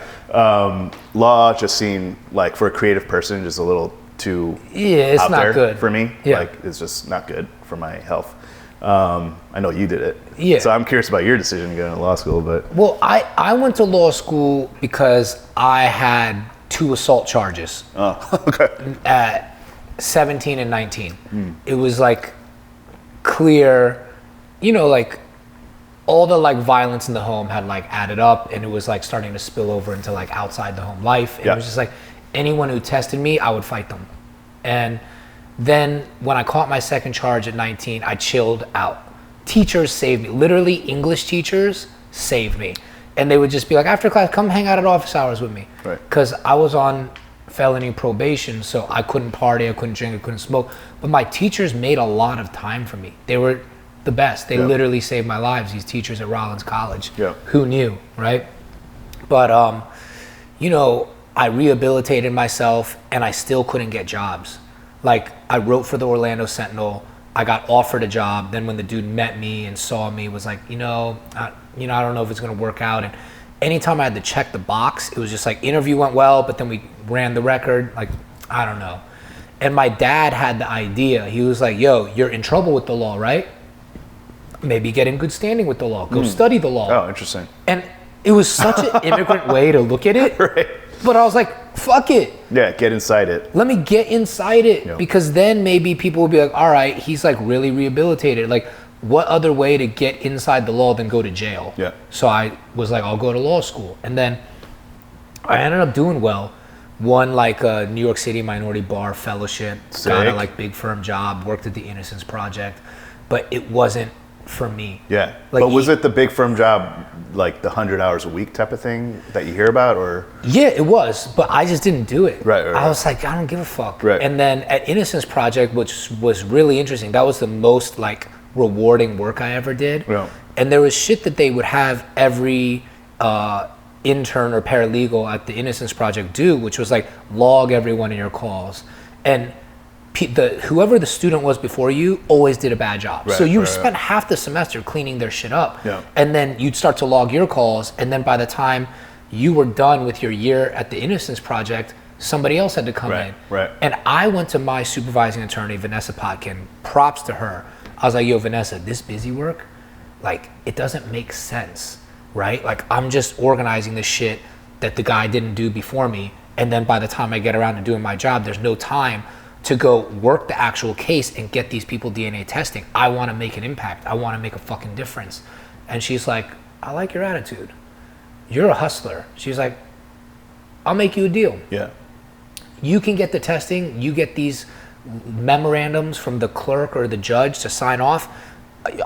Law just seemed like, for a creative person, just a little too it's out not there good for me. Like it's just not good for my health. I know you did it. So I'm curious about your decision to go to law school, but. Well, I went to law school because I had 2 assault charges. At 17 and 19. It was like clear, you know, like all the like violence in the home had like added up, and it was like starting to spill over into like outside the home life. And it was just like anyone who tested me, I would fight them. And then when I caught my second charge at 19, I chilled out. Teachers saved me. Literally, English teachers saved me. And they would just be like, after class, come hang out at office hours with me. Because I was on felony probation, so I couldn't party, I couldn't drink, I couldn't smoke. But my teachers made a lot of time for me. They were the best. They literally saved my lives, these teachers at Rollins College. Who knew, right? But, you know, I rehabilitated myself, and I still couldn't get jobs. Like, I wrote for the Orlando Sentinel. I got offered a job. Then when the dude met me and saw me, was like, I don't know if it's gonna work out. And anytime I had to check the box, it was just like, interview went well, but then we ran the record. Like, I don't know. And my dad had the idea. He was like, yo, you're in trouble with the law, right? Maybe get in good standing with the law. Go study the law. Oh, interesting. And it was such an immigrant way to look at it. But I was like, fuck it. Yeah, get inside it. Let me get inside it, because then maybe people will be like, all right, he's like really rehabilitated. Like, what other way to get inside the law than go to jail? Yeah. So I was like, I'll go to law school. And then I ended up doing well. Won like a New York City Minority Bar Fellowship, got a like big firm job, worked at the Innocence Project, but it wasn't for me. Yeah. Like, but was it the big firm job, like the 100 hours a week type of thing that you hear about, or? Yeah, it was, but I just didn't do it. Right. I was like, I don't give a fuck. Right. And then at Innocence Project, which was really interesting, that was the most like rewarding work I ever did. Yeah. And there was shit that they would have every intern or paralegal at the Innocence Project do, which was like log every one of your calls. And whoever the student was before you always did a bad job. Right, so you right, spent half the semester cleaning their shit up. Yeah. And then you'd start to log your calls. And then by the time you were done with your year at the Innocence Project, somebody else had to come in. Right. And I went to my supervising attorney, Vanessa Potkin, props to her. I was like, yo, Vanessa, this busy work, like, it doesn't make sense, right? Like, I'm just organizing this shit that the guy didn't do before me. And then by the time I get around to doing my job, there's no time to go work the actual case and get these people DNA testing. I want to make an impact. I want to make a fucking difference. And she's like, I like your attitude. You're a hustler. She's like, I'll make you a deal. Yeah. You can get the testing. You get these memorandums from the clerk or the judge to sign off.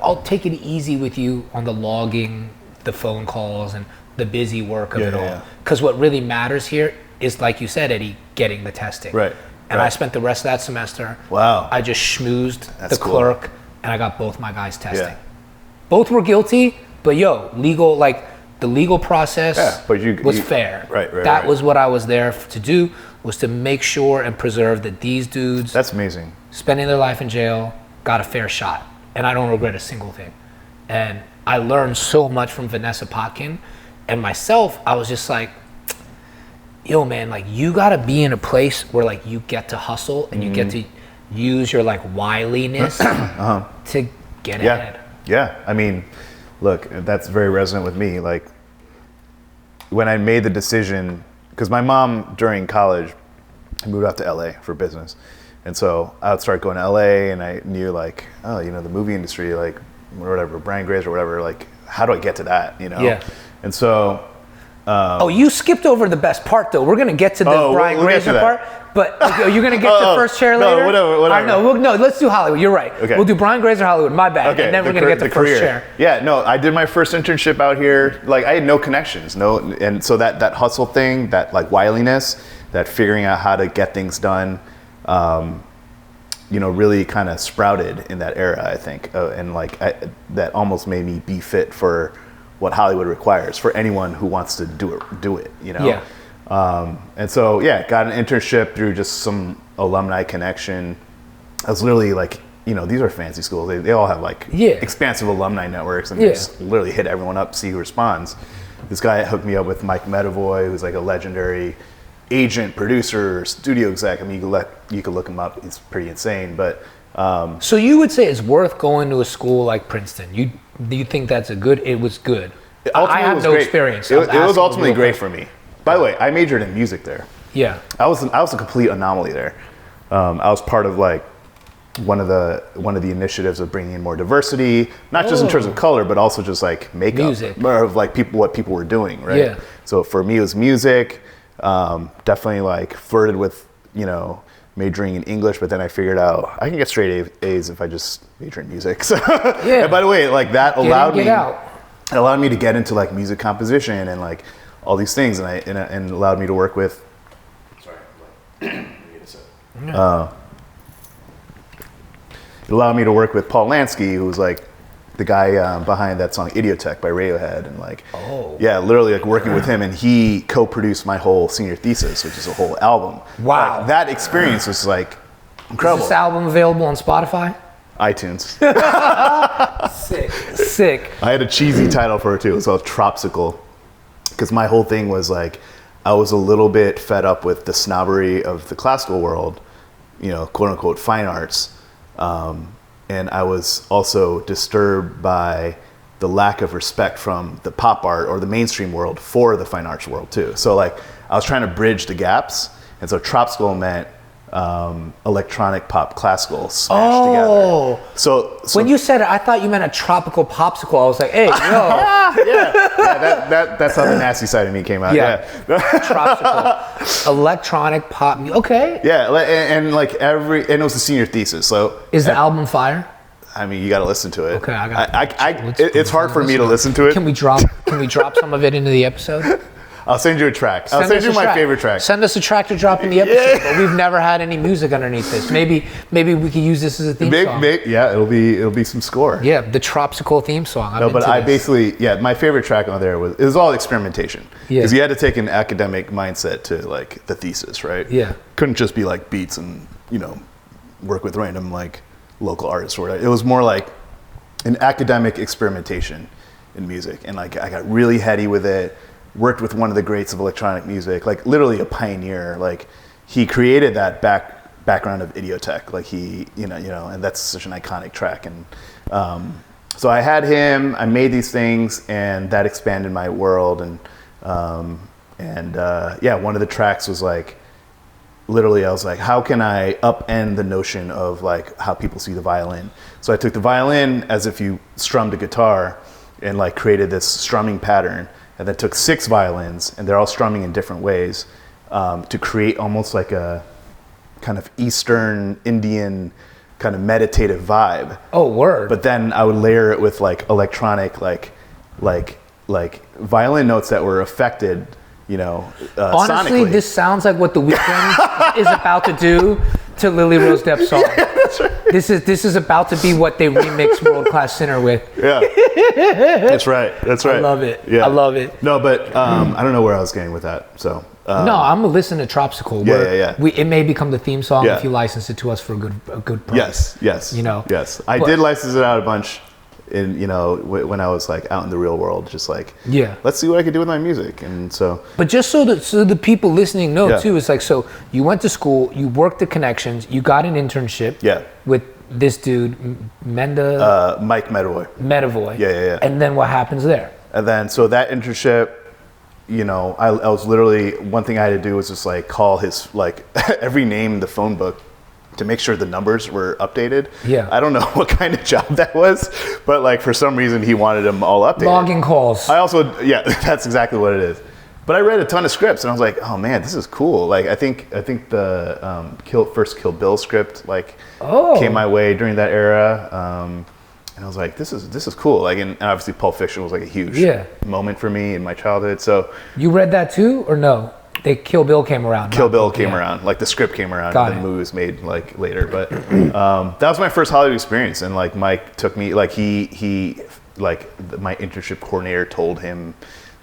I'll take it easy with you on the logging, the phone calls, and the busy work of it all. Because what really matters here is, like you said, Eddie, getting the testing. Right. And I spent the rest of that semester. Wow. I just schmoozed That's the cool. clerk, and I got both my guys testing. Yeah. Both were guilty, but legal, like the legal process but you was fair. Right. That was what I was there to do, was to make sure and preserve that these dudes That's amazing. spending their life in jail got a fair shot. And I don't regret a single thing. And I learned so much from Vanessa Potkin, and myself, I was just like, yo man, like you gotta be in a place where like you get to hustle and you get to use your like wiliness to get ahead. Yeah, I mean, look, that's very resonant with me. Like when I made the decision, because my mom during college moved out to LA for business. And so I would start going to LA, and I knew like, oh, you know, the movie industry, like whatever, Brian Gray's or whatever, like how do I get to that, you know? Yeah. And so you skipped over the best part though. We're gonna get to the Brian Grazer part, but you're gonna get to first chair later. No, whatever. I know. No, let's do Hollywood. You're right. Okay. We'll do Brian Grazer Hollywood. My bad. Okay, and then we're gonna get to first chair. Yeah, no, I did my first internship out here. Like I had no connections, and so that hustle thing, that like wiliness, that figuring out how to get things done, you know, really kind of sprouted in that era, I think, and like that almost made me be fit for what Hollywood requires for anyone who wants to do it, you know? Yeah. And so, got an internship through just some alumni connection. I was literally like, you know, these are fancy schools. They all have like expansive alumni networks, and they just literally hit everyone up, see who responds. This guy hooked me up with Mike Medavoy, who's like a legendary agent, producer, studio exec. I mean, you could look him up. It's pretty insane, but so you would say it's worth going to a school like Princeton? Do you think that's it was good? I have no experience. It was ultimately great for me. By the way, I majored in music there. Yeah. I was a complete anomaly there. I was part of like one of the initiatives of bringing in more diversity, not just in terms of color, but also just like makeup, music, more of like what people were doing, right? Yeah. So for me, it was music. Definitely like flirted with, you know, majoring in English, but then I figured out I can get straight A's if I just major in music. So, and by the way, like that allowed me to get into like music composition and like all these things, and allowed me to work with. Sorry, it allowed me to work with Paul Lansky, who was like the guy behind that song Idiotech by Radiohead, and like, literally like working with him, and he co-produced my whole senior thesis, which is a whole album. Wow. Like, that experience was like incredible. Is this album available on Spotify? iTunes. Sick. I had a cheesy title for it too. It was called Tropsicle, because my whole thing was like, I was a little bit fed up with the snobbery of the classical world, you know, quote unquote fine arts. And I was also disturbed by the lack of respect from the pop art or the mainstream world for the fine arts world too. So like I was trying to bridge the gaps. And so Tropsicle meant electronic pop classical smashed together. So when you said it, I thought you meant a tropical popsicle. I was like, hey, yo. that's how the nasty side of me came out. Tropical electronic pop. Okay. Yeah, and like and it was a senior thesis. So is the album fire? I mean, you got to listen to it. Okay, it's hard for me to listen to it. Can we drop some of it into the episode? I'll send you a track. I'll send you my favorite track. Send us a track to drop in the episode. But we've never had any music underneath this. Maybe we could use this as a theme song. Yeah, it'll be some score. Yeah, the Tropsical theme song. My favorite track on there it was all experimentation. Yeah. Because you had to take an academic mindset to like the thesis, right? Yeah. Couldn't just be like beats and work with random like local artists or whatever. It was more like an academic experimentation in music, and like I got really heady with it. Worked with one of the greats of electronic music, like literally a pioneer. Like he created that background of Idiotech. Like he, and that's such an iconic track. And so I had him. I made these things, and that expanded my world. And one of the tracks was like, literally, I was like, how can I upend the notion of like how people see the violin? So I took the violin as if you strummed a guitar, and like created this strumming pattern. And then took 6 violins, and they're all strumming in different ways, to create almost like a kind of Eastern Indian kind of meditative vibe. Oh, word. But then I would layer it with like electronic, like violin notes that were affected, honestly, sonically. this sounds like what The Weeknd is about to do to Lily Rose Depp's song. Yeah, that's right. This is about to be what they remix World Class Sinner with. Yeah, that's right. I love it. Yeah. I love it. No, but I don't know where I was getting with that. So no, I'm gonna listen to Tropsical. It may become the theme song if you license it to us for a good price. Yes. Yes. I did license it out a bunch. When I was like out in the real world, just like let's see what I could do with my music. And so but just so the people listening know too, it's like, so you went to school, you worked the connections, you got an internship with this dude Mike Medavoy. Yeah. And then what happens there? And then so that internship, I was literally, one thing I had to do was just like call his like every name in the phone book to make sure the numbers were updated. Yeah. I don't know what kind of job that was, but like for some reason he wanted them all updated. Logging calls. I also, that's exactly what it is. But I read a ton of scripts and I was like, oh man, this is cool. Like I think the first Kill Bill script came my way during that era. And I was like, this is cool. Like, and obviously Pulp Fiction was like a huge moment for me in my childhood. So you read that too, or no? Kill Bill came around. Kill Bill came around. Like the script came around, and the movie was made like later. But that was my first Hollywood experience. And like Mike took me, like he my internship coordinator told him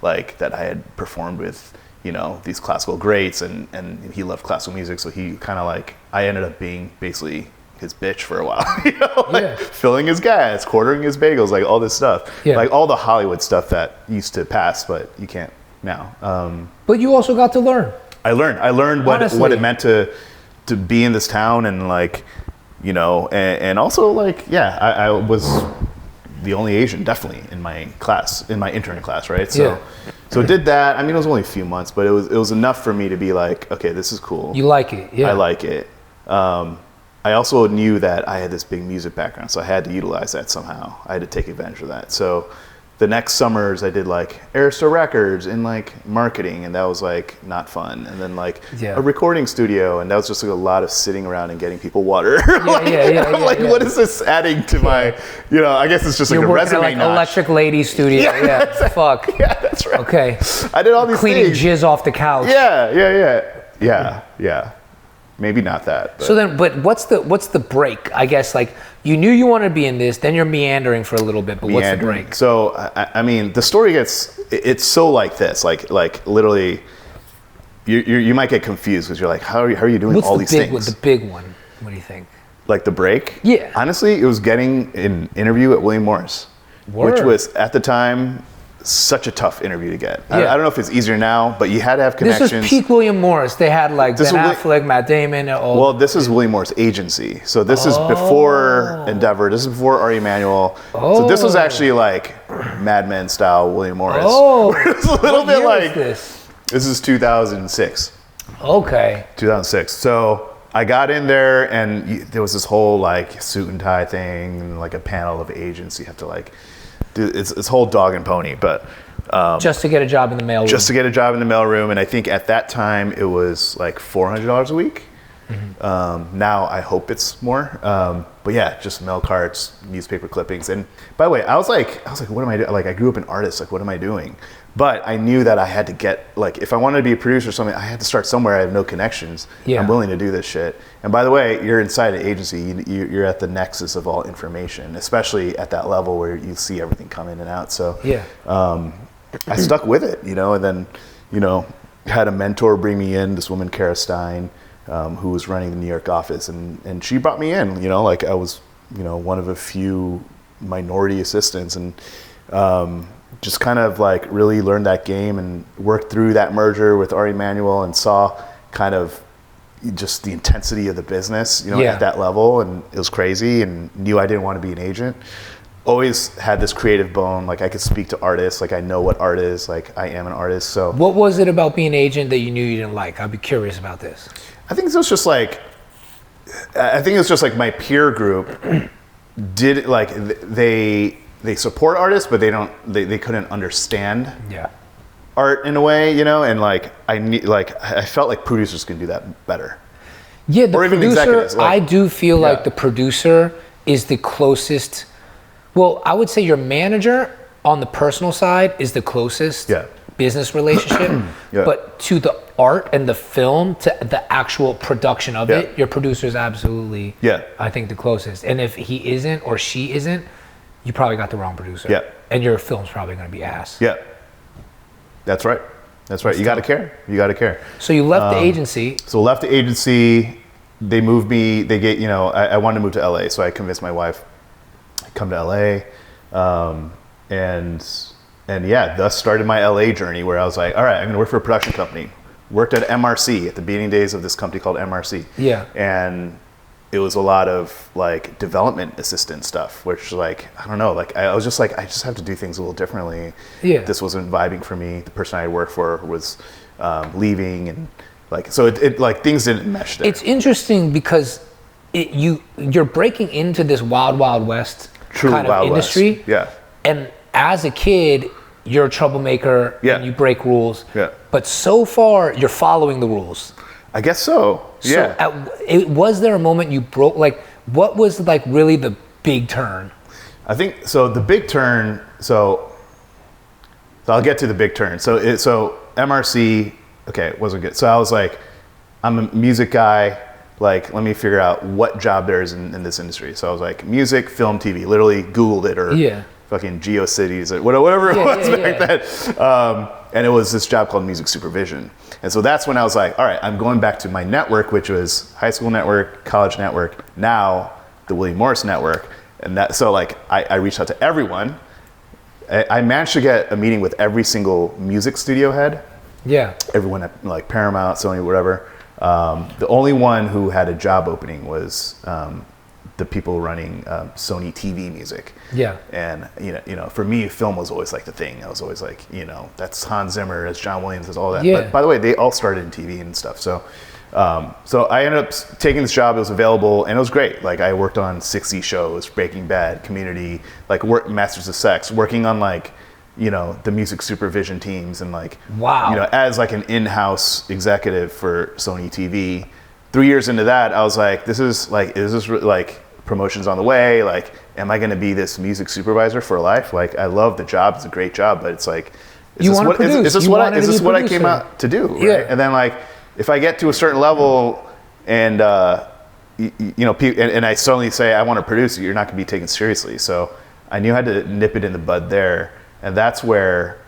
like that I had performed with these classical greats, and he loved classical music. So he kind of like, I ended up being basically his bitch for a while, filling his gas, quartering his bagels, like all this stuff, like all the Hollywood stuff that used to pass, but you can't now. But you also got to learn. I learned what it meant to be in this town, and like, and also like, I was the only Asian definitely in my class, in my intern class, right? So did that. I mean, it was only a few months, but it was enough for me to be like, okay, this is cool. You like it? Yeah. I like it. I also knew that I had this big music background, so I had to utilize that somehow. I had to take advantage of that. So the next summers I did like Arista Records in like marketing, and that was like not fun. And then like a recording studio, and that was just like a lot of sitting around and getting people water. What is this adding to my, I guess it's just like a resume like notch. Electric Lady Studio. Yeah. Fuck. Yeah, that's right. Okay. I did all these cleaning things. jizz off the couch. Yeah. Maybe not that. But. So then, but what's the break? I guess like you knew you wanted to be in this, then you're meandering for a little bit, but what's the break? So I mean, the story it's so like this, like literally, you might get confused because you're like, how are you doing all these things? What's the big one? What do you think? Like the break? Yeah. Honestly, it was getting an interview at William Morris, which was at the time such a tough interview to get. I don't know if it's easier now, but you had to have connections. This was peak William Morris. They had like Ben Affleck, Matt Damon. Well, this is William Morris agency. So this is before Endeavor. This is before Ari Emanuel. So this was actually like Mad Men style William Morris. It's a little bit like this is 2006. Okay. 2006. So I got in there and there was this whole like suit and tie thing and like a panel of agents. You have to like do it's whole dog and pony, but just to get a job in the mailroom. Just to get a job in the mailroom, and I think at that time it was like $400 a week. Now I hope it's more, but yeah, just mail carts, newspaper clippings. And by the way, I was like, what am I doing? Like, I grew up an artist. Like, what am I doing? But I knew that I had to get, like, if I wanted to be a producer or something, I had to start somewhere. I have no connections. Yeah. I'm willing to do this shit. And by the way, you're inside an agency. You're at the nexus of all information, especially at that level where you see everything come in and out. So yeah, I stuck with it, and then, had a mentor bring me in, this woman, Kara Stein, who was running the New York office, and she brought me in, like I was, one of a few minority assistants, and just kind of like really learned that game and worked through that merger with Ari Emanuel and saw kind of just the intensity of the business, at that level, and it was crazy, and knew I didn't want to be an agent. Always had this creative bone, like I could speak to artists, like I know what art is, like I am an artist. So what was it about being an agent that you knew you didn't like? I'd be curious about this. I think it was just like my peer group did, like they support artists, but they couldn't understand art in a way, and like I felt like producers can do that better. Yeah, the or even producer, executives. I do feel like the producer is the closest. Well, I would say your manager on the personal side is the closest business relationship, but to the art and the film, to the actual production of it, your producer is absolutely, I think, the closest. And if he isn't or she isn't, you probably got the wrong producer. Yeah. And your film's probably going to be ass. Yeah. That's right. You got to care. So you left the agency. So left the agency. They moved me. They get, I wanted to move to LA, so I convinced my wife to come to LA, and thus started my LA journey, where I was like, all right, I'm going to work for a production company. Worked at MRC at the beginning days of this company called MRC. Yeah. And it was a lot of like development assistant stuff, which like, I don't know, like I was just like, I just have to do things a little differently. Yeah. This wasn't vibing for me. The person I worked for was leaving, and like, so it like things didn't mesh there. It's interesting because you're breaking into this wild west kind of industry. West. Yeah. And as a kid, you're a troublemaker and you break rules. Yeah. But so far, you're following the rules. I guess so. Yeah. Was there a moment you broke? Like, what was like really the big turn? I think so. The big turn. So I'll get to the big turn. So MRC. Okay, it wasn't good. So I was like, I'm a music guy. Like, let me figure out what job there is in this industry. So I was like, music, film, TV. Literally Googled it, or fucking GeoCities, or whatever it was back then. And it was this job called music supervision. And so that's when I was like, all right, I'm going back to my network, which was high school network, college network, now the William Morris network. And that, so like, I reached out to everyone. I managed to get a meeting with every single music studio head. Yeah. Everyone at like Paramount, Sony, whatever. The only one who had a job opening was the people running Sony TV music. Yeah. And for me, film was always like the thing. I was always like, that's Hans Zimmer, that's John Williams, that's all that. Yeah. But by the way, they all started in TV and stuff. So I ended up taking this job. It was available, and it was great. Like, I worked on 60 shows, Breaking Bad, Community, like Masters of Sex, working on like, the music supervision teams, and like, as like an in-house executive for Sony TV. 3 years into that, I was like, is this like promotions on the way? Like, am I going to be this music supervisor for life? Like, I love the job. It's a great job, but it's like, is this what I came out to do? Right? Yeah. And then like, if I get to a certain level and, and I suddenly say, I want to produce, you're not going to be taken seriously. So I knew I had to nip it in the bud there. And that's where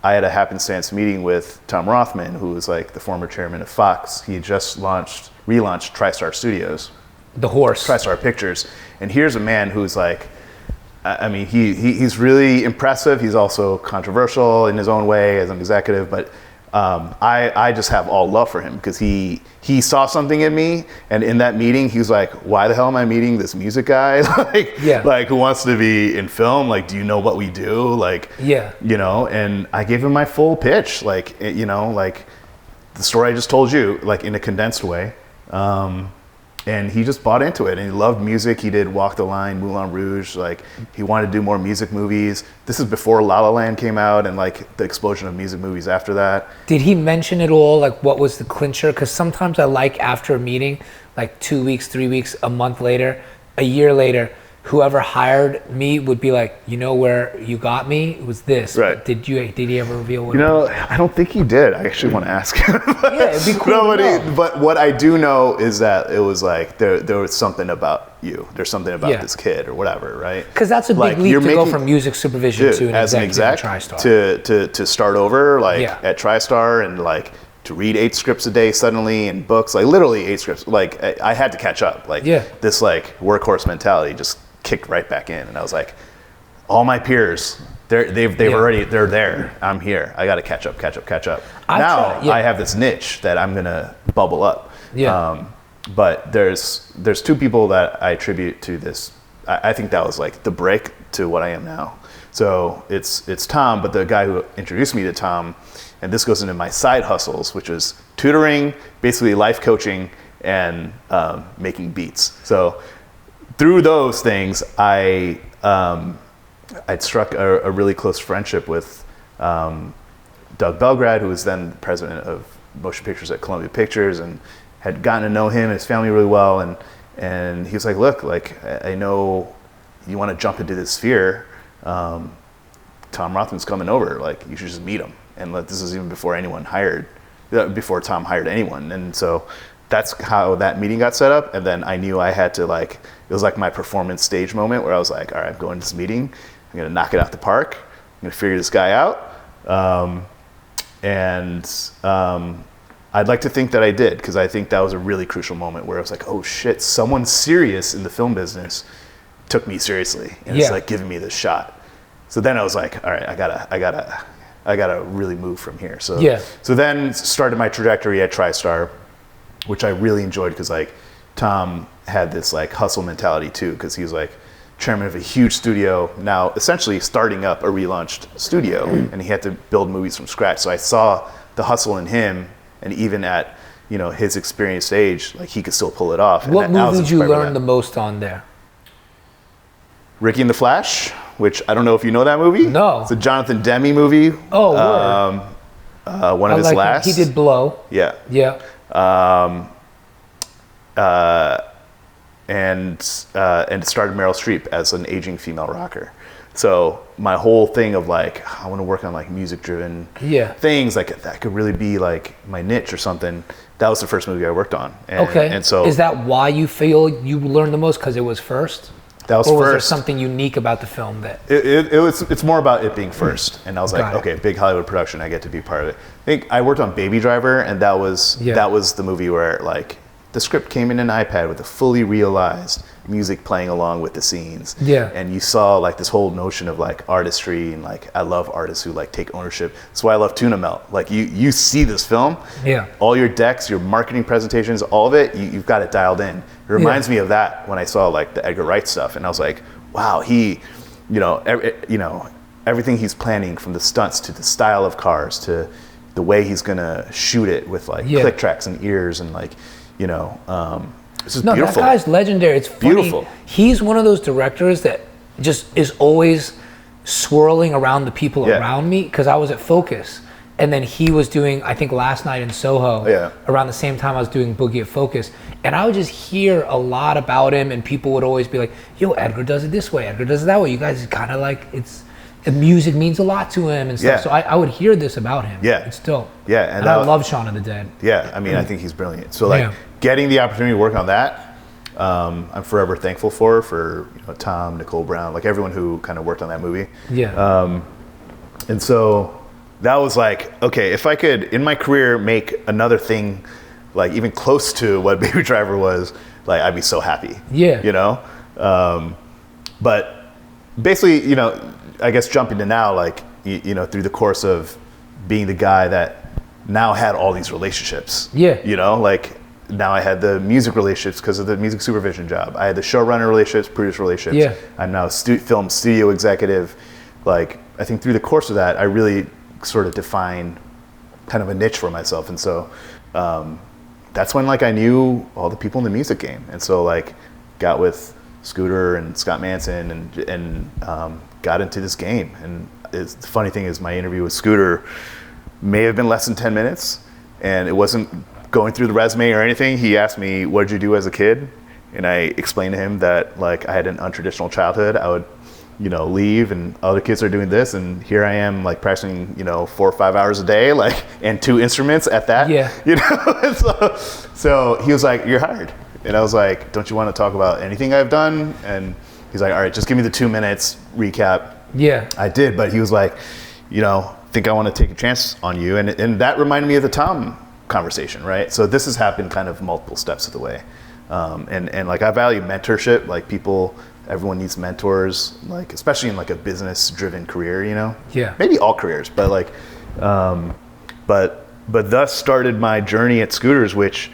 I had a happenstance meeting with Tom Rothman, who was like the former chairman of Fox. He had just relaunched TriStar Studios. The horse. TriStar Pictures. And here's a man who's like, I mean, he's really impressive. He's also controversial in his own way as an executive, but I just have all love for him, because he saw something in me, and in that meeting he was like, why the hell am I meeting this music guy? Like who wants to be in film? Like, do you know what we do? Like, and I gave him my full pitch, like, like the story I just told you, like in a condensed way. and he just bought into it, and he loved music. He did Walk the Line, Moulin Rouge. Like, he wanted to do more music movies. This is before La La Land came out, and like the explosion of music movies after that. Did he mention at all, like, what was the clincher? Because sometimes I like, after a meeting, like 2 weeks, 3 weeks, a month later, a year later, whoever hired me would be like, you know where you got me? It was this. Right. Did he ever reveal what You know, I don't think he did. I actually want to ask him. Yeah, it'd be cool to know. But what I do know is that it was like, there was something about you. There's something about this kid or whatever, right? Because that's a big leap to go from music supervision to an as an exec exec at TriStar. to start over, like at TriStar, and like to read 8 scripts a day suddenly, and books, like literally 8 scripts. Like I had to catch up. Like this like workhorse mentality just kicked right back in, and I was like, all my peers, they're there. I'm here. I got to catch up. I have this niche that I'm gonna bubble up. But there's 2 people that I attribute to this. I think that was like the break to what I am now. So it's Tom, but the guy who introduced me to Tom, and this goes into my side hustles, which is tutoring, basically life coaching, and making beats. So through those things, I'd struck a really close friendship with Doug Belgrad, who was then the president of motion pictures at Columbia Pictures, and had gotten to know him and his family really well. And he was like, look, like, I know you want to jump into this sphere. Tom Rothman's coming over. Like, you should just meet him. And this was even before before Tom hired anyone. And so that's how that meeting got set up. And then I knew I had to, like, it was like my performance stage moment where I was like, all right, I'm going to this meeting. I'm going to knock it out the park. I'm going to figure this guy out. I'd like to think that I did, because I think that was a really crucial moment where I was like, oh shit, someone serious in the film business took me seriously, and it's like giving me this shot. So then I was like, all right, I gotta really move from here. So then started my trajectory at TriStar, which I really enjoyed, because like Tom had this like hustle mentality too, because he was like chairman of a huge studio, now essentially starting up a relaunched studio, and he had to build movies from scratch. So I saw the hustle in him, and even at, you know, his experienced age, like he could still pull it off. What movie did you learn the most on there? Ricky and the Flash, which I don't know if you know that movie. No. It's a Jonathan Demme movie. Oh, one of his last. He did Blow. Yeah. Yeah. And it started Meryl Streep as an aging female rocker. So my whole thing of like, I want to work on like music-driven things, like that could really be like my niche or something. That was the first movie I worked on. And so is that why you feel you learned the most, because it was first? That was or was first. there something unique about the film that? It's more about it being first. And I was like, okay, big Hollywood production, I get to be part of it. I think I worked on Baby Driver, and that was the movie where like the script came in an iPad with a fully realized music playing along with the scenes. Yeah. And you saw like this whole notion of like artistry, and like I love artists who like take ownership. That's why I love Tuna Melt. Like you see this film, all your decks, your marketing presentations, all of it, you've got it dialed in. It reminds me of that when I saw like the Edgar Wright stuff, and I was like, wow, everything he's planning, from the stunts to the style of cars to the way he's gonna shoot it with like click tracks and ears, and like, this is beautiful. That guy's legendary. It's funny. Beautiful. He's one of those directors that just is always swirling around the people around me, because I was at Focus, and then he was doing, I think, Last Night in Soho around the same time I was doing Boogie at Focus, and I would just hear a lot about him, and people would always be like, yo, Edgar does it this way, Edgar does it that way. You guys kind of like, the music means a lot to him and stuff. So I would hear this about him. Yeah. It's dope. Yeah. And I love Shaun of the Dead. Yeah. I mean, I think he's brilliant. So like getting the opportunity to work on that, I'm forever thankful for Tom, Nicole Brown, like everyone who kind of worked on that movie. Yeah. And so that was like, okay, if I could in my career make another thing like even close to what Baby Driver was, like I'd be so happy. Yeah. But basically, I guess jumping to now, like, through the course of being the guy that now had all these relationships. Like now I had the music relationships because of the music supervision job. I had the showrunner relationships, producer relationships. I'm now a film studio executive. Like, I think through the course of that, I really sort of defined kind of a niche for myself. And so that's when like I knew all the people in the music game, and so like got with Scooter and Scott Manson and got into this game. And the funny thing is, my interview with Scooter may have been less than 10 minutes, and it wasn't going through the resume or anything. He asked me, what did you do as a kid? And I explained to him that like I had an untraditional childhood. I would, leave and other kids are doing this, and here I am like practicing, 4 or 5 hours a day, like, and 2 instruments at that. Yeah. So he was like, you're hired. And I was like, don't you want to talk about anything I've done? And he's like, all right, just give me the 2 minutes recap. Yeah. I did, but he was like, think I want to take a chance on you. And that reminded me of the Tom conversation, right? So this has happened kind of multiple steps of the way. And like I value mentorship, like everyone needs mentors, like especially in like a business driven career, Yeah. Maybe all careers, but like, but thus started my journey at Scooters, which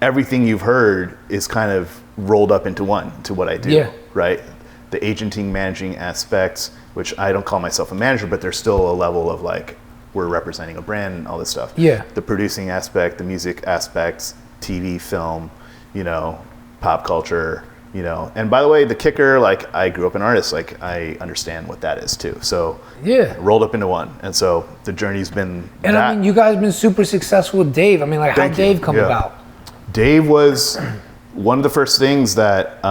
everything you've heard is kind of rolled up into what I do, yeah. right? The agenting, managing aspects, which I don't call myself a manager, but there's still a level of like, we're representing a brand and all this stuff. Yeah. The producing aspect, the music aspects, TV, film, pop culture, and by the way, the kicker, like I grew up an artist, like I understand what that is too. So yeah, rolled up into one. And so the journey's been and that. I mean, you guys have been super successful with Dave. I mean, like, how'd Dave come about? Dave was one of the first things that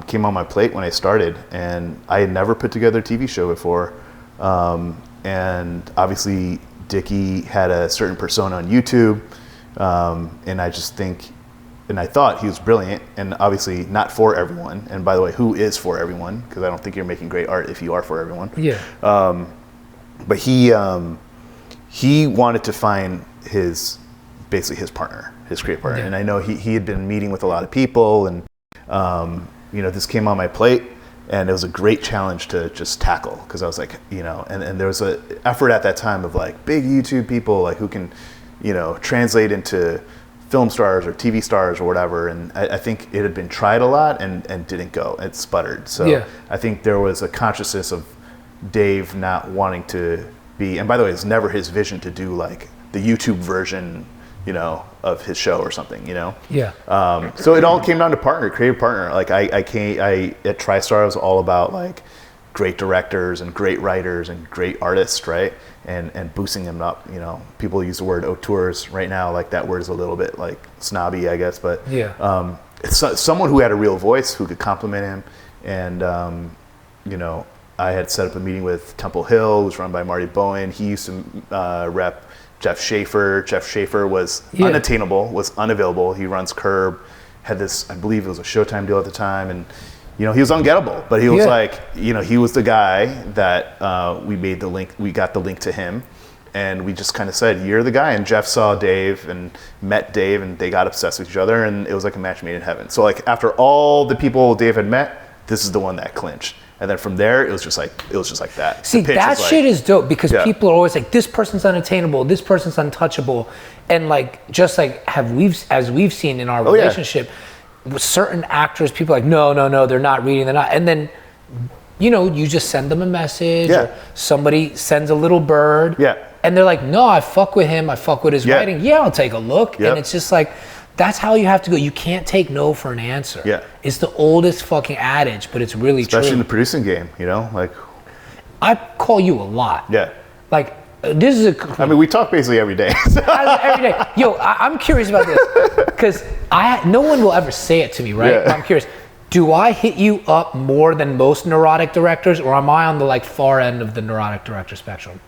came on my plate when I started, and I had never put together a TV show before. And obviously Dickie had a certain persona on YouTube, and I thought he was brilliant, and obviously not for everyone. And by the way, who is for everyone? Because I don't think you're making great art if you are for everyone. Yeah. But he wanted to find his partner, his creative partner. Yeah. And I know he had been meeting with a lot of people, and this came on my plate, and it was a great challenge to just tackle, because I was like, and there was an effort at that time of like big YouTube people, like who can, translate into film stars or TV stars or whatever. And I think it had been tried a lot and didn't go. It sputtered. So yeah. I think there was a consciousness of Dave not wanting to be, and by the way, it's never his vision to do like the YouTube version, of his show or something, Yeah. So it all came down to creative partner. Like I at TriStar, I was all about like great directors and great writers and great artists, right? And boosting them up. People use the word auteurs right now, like that word is a little bit like snobby, I guess, but yeah. it's someone who had a real voice, who could compliment him. And I had set up a meeting with Temple Hill, who's run by Marty Bowen. He used to rep Jeff Schaefer. Jeff Schaefer was unattainable, was unavailable. He runs Curb, had this, I believe it was a Showtime deal at the time, and he was ungettable, but he was like, he was the guy that we made the link, we got the link to him, and we just kind of said, you're the guy. And Jeff saw Dave and met Dave, and they got obsessed with each other, and it was like a match made in heaven. So like after all the people Dave had met, this is the one that clinched. And then from there, it was just like that. See, that shit is dope, because people are always like, this person's unattainable, this person's untouchable. And like, just like as we've seen in our relationship, with certain actors, people are like, no, they're not reading, they're not. And then, you just send them a message, or somebody sends a little bird. Yeah. And they're like, no, I fuck with him, I fuck with his writing. Yeah, I'll take a look. Yep. And it's just like, that's how you have to go. You can't take no for an answer. Yeah. It's the oldest fucking adage, but it's really true. Especially in the producing game, like. I call you a lot. Yeah. Like, this is I mean, we talk basically every day. Every day. Yo, I'm curious about this, because no one will ever say it to me, right? Yeah. But I'm curious. Do I hit you up more than most neurotic directors, or am I on the like far end of the neurotic director spectrum?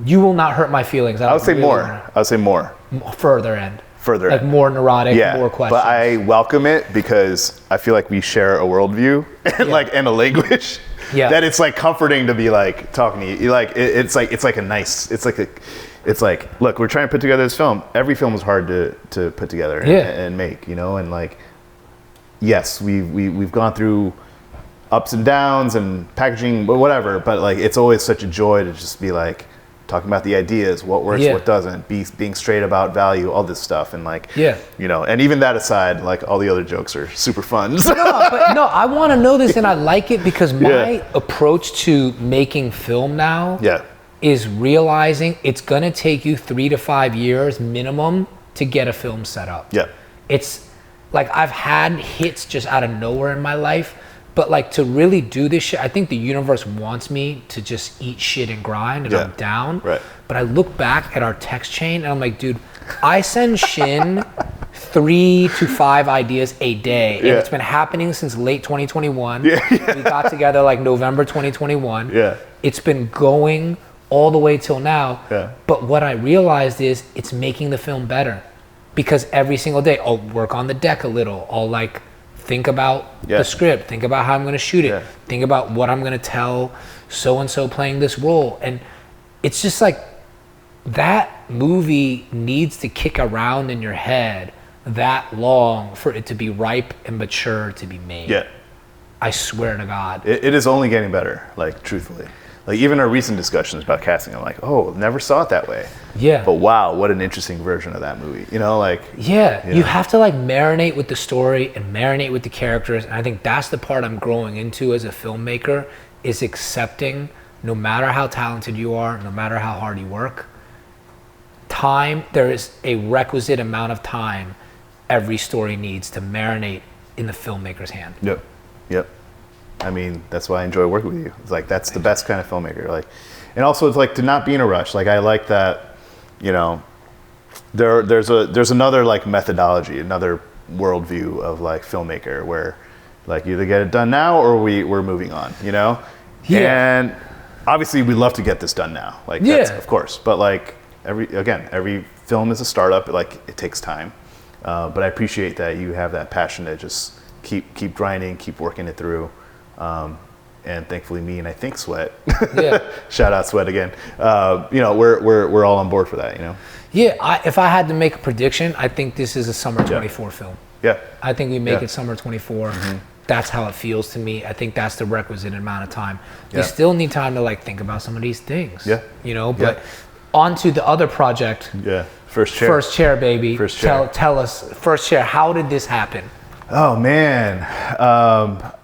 You will not hurt my feelings. I would say more. I would say more. Further end. Like more neurotic, more questions. But I welcome it, because I feel like we share a worldview and a language that it's like comforting to be like talking to you. Like it's like look, we're trying to put together this film. Every film is hard to put together and make, and like yes, we've gone through ups and downs and packaging, but whatever. But like it's always such a joy to just be like talking about the ideas, what works, what doesn't, being straight about value, all this stuff, and like, and even that aside, like all the other jokes are super fun. No, I want to know this, and I like it, because my approach to making film now is realizing it's gonna take you 3 to 5 years minimum to get a film set up. Yeah. It's like I've had hits just out of nowhere in my life, but like to really do this shit, I think the universe wants me to just eat shit and grind, and I'm down. Right. But I look back at our text chain and I'm like, dude, I send Shin 3 to 5 ideas a day. And it's been happening since late 2021. We got together like November 2021. It's been going all the way till now. But what I realized is it's making the film better, because every single day I'll work on the deck a little. I'll like think about the script, think about how I'm going to shoot it, think about what I'm going to tell so-and-so playing this role. And it's just like that movie needs to kick around in your head that long for it to be ripe and mature to be made. I swear to God. It is only getting better, like, truthfully. Like, even our recent discussions about casting, I'm like, oh, never saw it that way. But wow, what an interesting version of that movie. You know, like... You have to, like, marinate with the story and marinate with the characters. And I think that's the part I'm growing into as a filmmaker, is accepting, no matter how talented you are, no matter how hard you work, there is a requisite amount of time every story needs to marinate in the filmmaker's hand. Yep. I mean, that's why I enjoy working with you. It's like, that's the best kind of filmmaker. Like, and also it's like to not be in a rush. Like, I like that, you know, there's another like methodology, another worldview of like filmmaker where like you either get it done now or we're moving on, you know? And obviously we love to get this done now. Like, that's, of course, but like every film is a startup. Like, it takes time. But I appreciate that you have that passion to just keep grinding, keep working it through. And thankfully me and I think Sweat, shout out Sweat again. You know, we're all on board for that, you know? If I had to make a prediction, I think this is a summer 24 film. I think we make it summer 24. That's how it feels to me. I think that's the requisite amount of time. You still need time to like think about some of these things, you know, but on to the other project. First chair, baby. First chair. Tell us, First Chair, how did this happen? Oh man,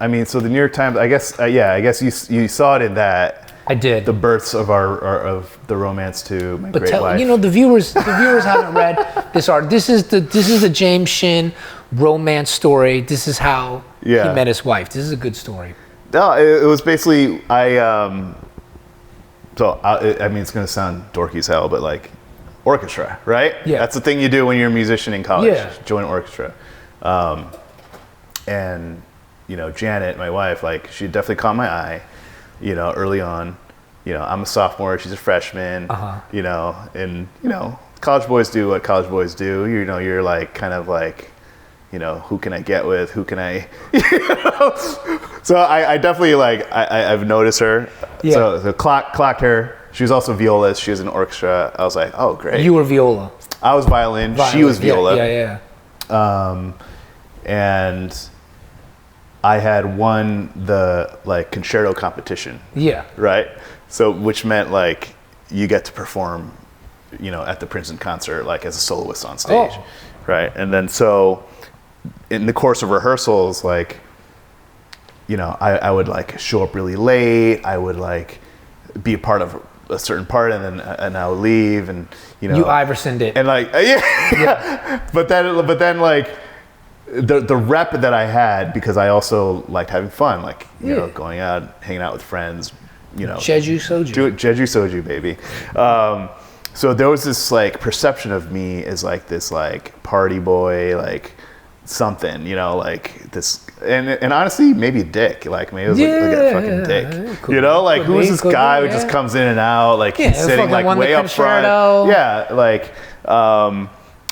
I mean, so the New York Times. I guess, I guess you saw it in that. I did. The births of of the romance to my great wife. You know, the viewers haven't read this art. This is the James Shin romance story. This is how he met his wife. This is a good story. No, it was basically I mean, it's gonna sound dorky as hell, but like orchestra, right? That's the thing you do when you're a musician in college. Join an orchestra. And, you know, Janet, my wife, like, she definitely caught my eye, you know, early on. You know, I'm a sophomore, she's a freshman, you know, and, you know, college boys do what college boys do. You know, you're like, kind of like, you know, who can I get with? Who can I, you know? So I definitely, like, I've noticed her. So clocked her. She was also violist. She was in orchestra. I was like, oh, great. You were viola. I was violin. She was viola. And I had won the like concerto competition. Right. So which meant like you get to perform, you know, at the Princeton concert like as a soloist on stage. Right. And then so in the course of rehearsals, like, you know, I would like show up really late. I would like be a part of a certain part and I would leave, and you know, you Iversoned it. And like but then like the rep that I had, because I also liked having fun, like, you know, going out, hanging out with friends, you know. Jeju Soju. Jeju Soju, baby. So there was this like perception of me as like this like party boy, like something, you know, like this, and honestly, maybe a dick, like maybe it was like a fucking dick, you know, like who's this guy who just comes in and out, like he's sitting like way up front, like,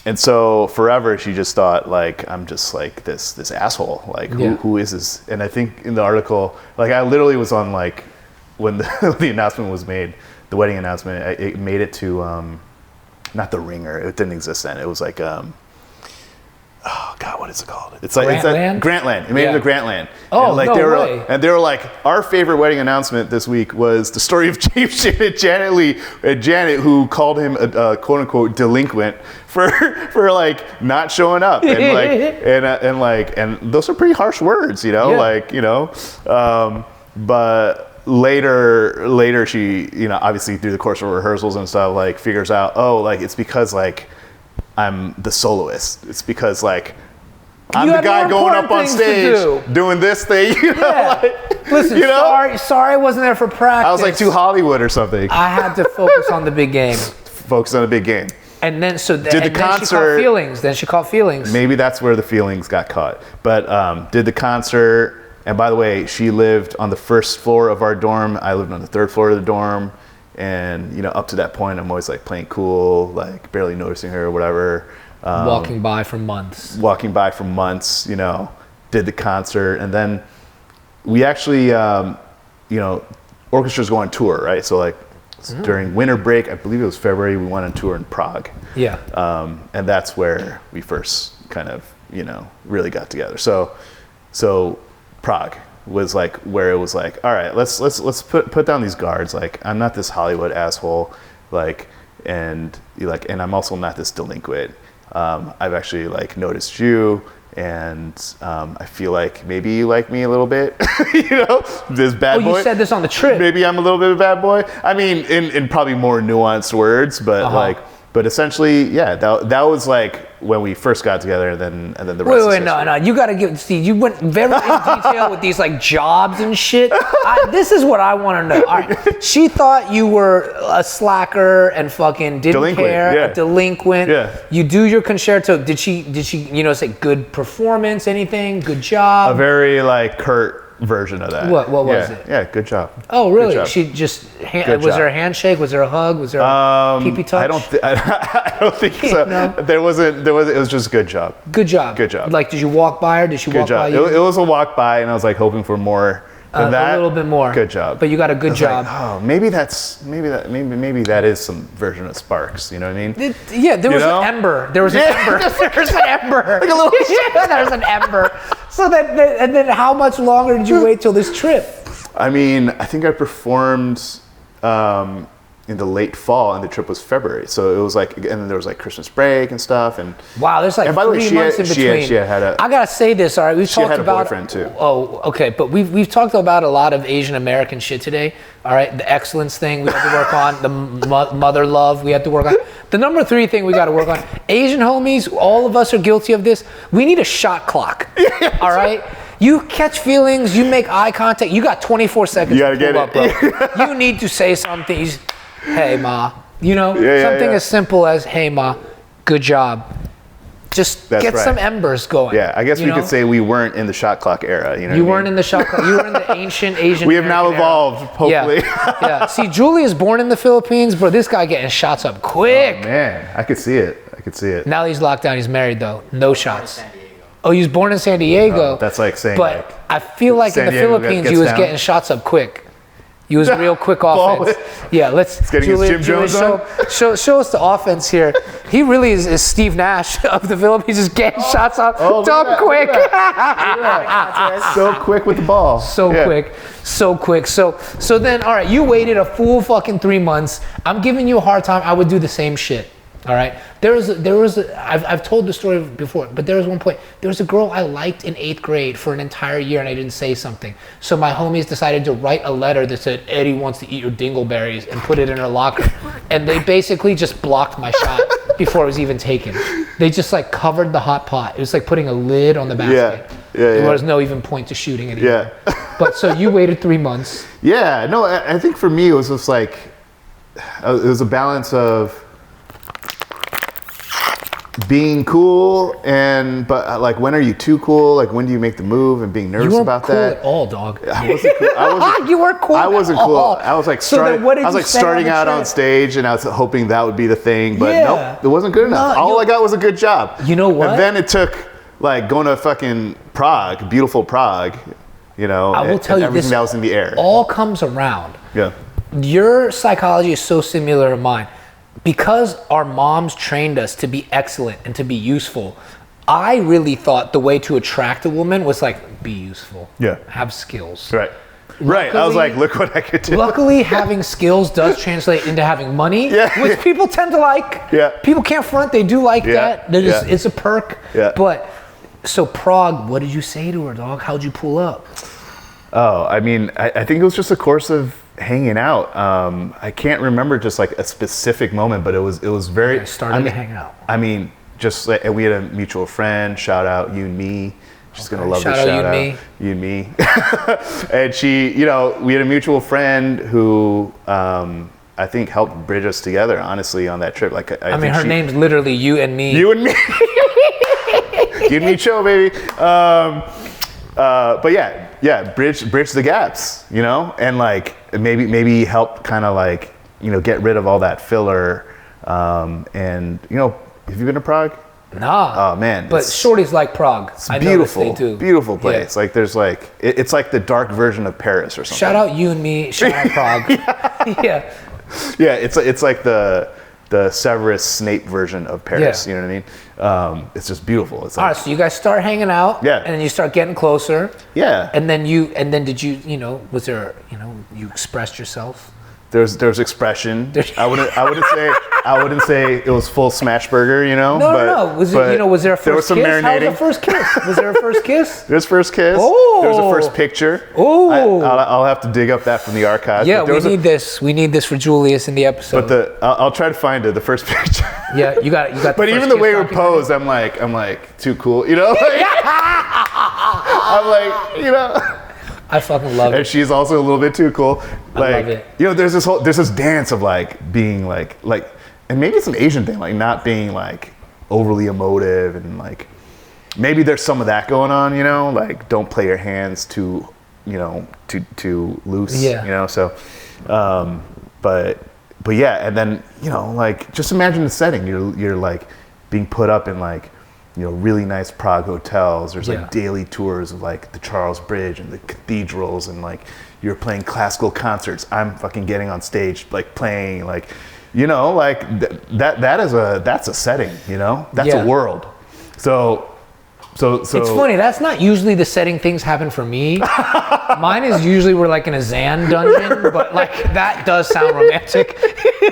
and so forever she just thought like I'm just like this asshole, like who is this? And I think in the article, like I literally was on like when the announcement was made, the wedding announcement, it made it to not the Ringer, it didn't exist then, it was like oh God, what is it called? It's like Grantland. It made it to Grantland. Oh, and like no they were, way. And they were like, our favorite wedding announcement this week was the story of James Shin and Janet, who called him a quote unquote delinquent for like not showing up, and like and those are pretty harsh words, you know, like, you know, but later she, obviously through the course of rehearsals and stuff, like figures out, it's because like I'm the soloist. It's because like I'm the guy going up on stage doing this thing. Listen, sorry I wasn't there for practice. I was like too Hollywood or something. I had to focus on the big game. Focus on the big game. And then did the concert, then she caught feelings. Maybe that's where the feelings got caught. But did the concert, and by the way, she lived on the first floor of our dorm. I lived on the third floor of the dorm. And, up to that point, I'm always like playing cool, like barely noticing her or whatever. Walking by for months, did the concert. And then we actually, orchestras go on tour, right? So like, during winter break, I believe it was February, we went on tour in Prague. Yeah. And that's where we first kind of, really got together. So Prague was like where it was like, all right, let's put down these guards. Like, I'm not this Hollywood asshole, and I'm also not this delinquent. I've actually like noticed you. And I feel like maybe you like me a little bit, this bad boy. Oh, you said this on the trip. Maybe I'm a little bit of a bad boy. I mean, in probably more nuanced words, but but essentially, yeah, that was like when we first got together, and then the rest. Wait, no, you gotta you went very in detail with these like jobs and shit. This is what I want to know. All right, she thought you were a slacker and fucking didn't care, a delinquent. Yeah. You do your concerto. Did she say good performance, anything, good job? A very like curt version of that. What was it? Yeah, good job. Oh, really? Job. She just was there a handshake? Was there a hug? Was there a pee-pee touch? I don't think so. No? It was just good job. Good job. Good job. Like, did you walk by her? Did she walk by you? It was a walk by, and I was like hoping for more than that. A little bit more. Good job. But you got a good job. Like, maybe that is some version of Sparks. You know what I mean? There was an ember. There was an ember. There was an ember. Like a little. There was an ember. So then how much longer did you wait till this trip? I mean, I think I performed in the late fall, and the trip was February. So it was like, and then there was like Christmas break and stuff. And wow, there's like 3 months in between. She had I gotta say this, all right. We've talked about. She had a boyfriend too. Oh, okay, but we've talked about a lot of Asian American shit today. All right, the excellence thing we have to work on, the mother love we have to work on. The number 3 thing we got to work on, Asian homies, all of us are guilty of this. We need a shot clock. All right. You catch feelings, you make eye contact, you got 24 seconds to pull up, bro. You need to say something. Hey, ma. Something as simple as, hey, ma, good job. Just get some embers going. Yeah, I guess we could say we weren't in the shot clock era. You weren't in the shot clock. You were in the ancient Asian. We have now evolved, hopefully. Yeah. See, Julie is born in the Philippines, but this guy getting shots up quick. Oh, man, I could see it. Now he's locked down. He's married, though. No shots. Oh, he was born in San Diego. That's like saying. But I feel like in the Philippines, he was getting shots up quick. He was real quick offense. Yeah, let's. Julie, show us the offense here. He really is Steve Nash of the Philippines, just getting shots up quick. So quick with the ball. So quick. So then, all right, you waited a full fucking 3 months. I'm giving you a hard time. I would do the same shit. All right. I've told the story before, but there was one point. There was a girl I liked in 8th grade for an entire year, and I didn't say something. So my homies decided to write a letter that said, Eddie wants to eat your dingleberries, and put it in her locker. And they basically just blocked my shot before it was even taken. They just like covered the hot pot. It was like putting a lid on the basket. There was no even point to shooting it. But so you waited 3 months. Yeah. No, I think for me it was just like, it was a balance of being cool but like when are you too cool? Like when do you make the move and being nervous about that? You weren't cool at all, dog. I wasn't cool. You weren't cool. I wasn't cool. I was like starting out on stage, and I was hoping that would be the thing, but nope, it wasn't good enough. All I got was a good job. You know what? And then it took like going to fucking Prague, beautiful Prague, I will tell you everything that was in the air. All comes around. Yeah. Your psychology is so similar to mine. Because our moms trained us to be excellent and to be useful, I really thought the way to attract a woman was like, be useful. Yeah. Have skills. Right. Luckily, I was like, look what I could do. Luckily, having skills does translate into having money, which people tend to like. Yeah. People can't front. They do like that. It's a perk. Yeah. But, so Prague, what did you say to her, dog? How'd you pull up? Oh, I mean, I think it was just a course of hanging out. I can't remember just like a specific moment, but it was very. I started to hang out. I mean, just like we had a mutual friend. Shout out you and me. She's gonna love Shout the out shout out. You and me. And she, we had a mutual friend who I think helped bridge us together. Honestly, on that trip, like I mean, her name's literally you and me. You and me. You and me, chill, baby. But yeah, bridge the gaps, and like maybe help kind of like get rid of all that filler. And have you been to Prague? Nah. Oh man. But shorties like Prague. It's beautiful. Beautiful place. Yeah. Like there's like it's like the dark version of Paris or something. Shout out you and me. Shout out Prague. Yeah. Yeah. It's like the Severus Snape version of Paris. Yeah. You know what I mean? It's just beautiful. It's like, all right. So you guys start hanging out. Yeah. And then you start getting closer. Yeah. And then did you was there you expressed yourself? There's expression. I wouldn't say it was full smash burger, No. Was there a first there was some kiss? marinating. How was the first kiss? Was there a first kiss? There's first kiss. Oh. There was a first picture. Oh. I'll have to dig up that from the archives. Yeah, we need this. We need this for Julius in the episode. But I'll try to find it. The first picture. Yeah, you got. But even the way we're posed, I'm like too cool, I'm like, I fucking love and it. she's also a little bit too cool. Like, love it. There's this dance of like being like, and maybe it's an Asian thing, like not being like overly emotive and like maybe there's some of that going on, like don't play your hands too loose, So, but yeah, and then like just imagine the setting. You're like being put up in like really nice Prague hotels. There's like daily tours of like the Charles Bridge and the cathedrals, and like you're playing classical concerts. I'm fucking getting on stage, like playing, like, that's a setting, that's a world. So it's funny. That's not usually the setting things happen for me. Mine is usually we're like in a Zan dungeon, but like that does sound romantic.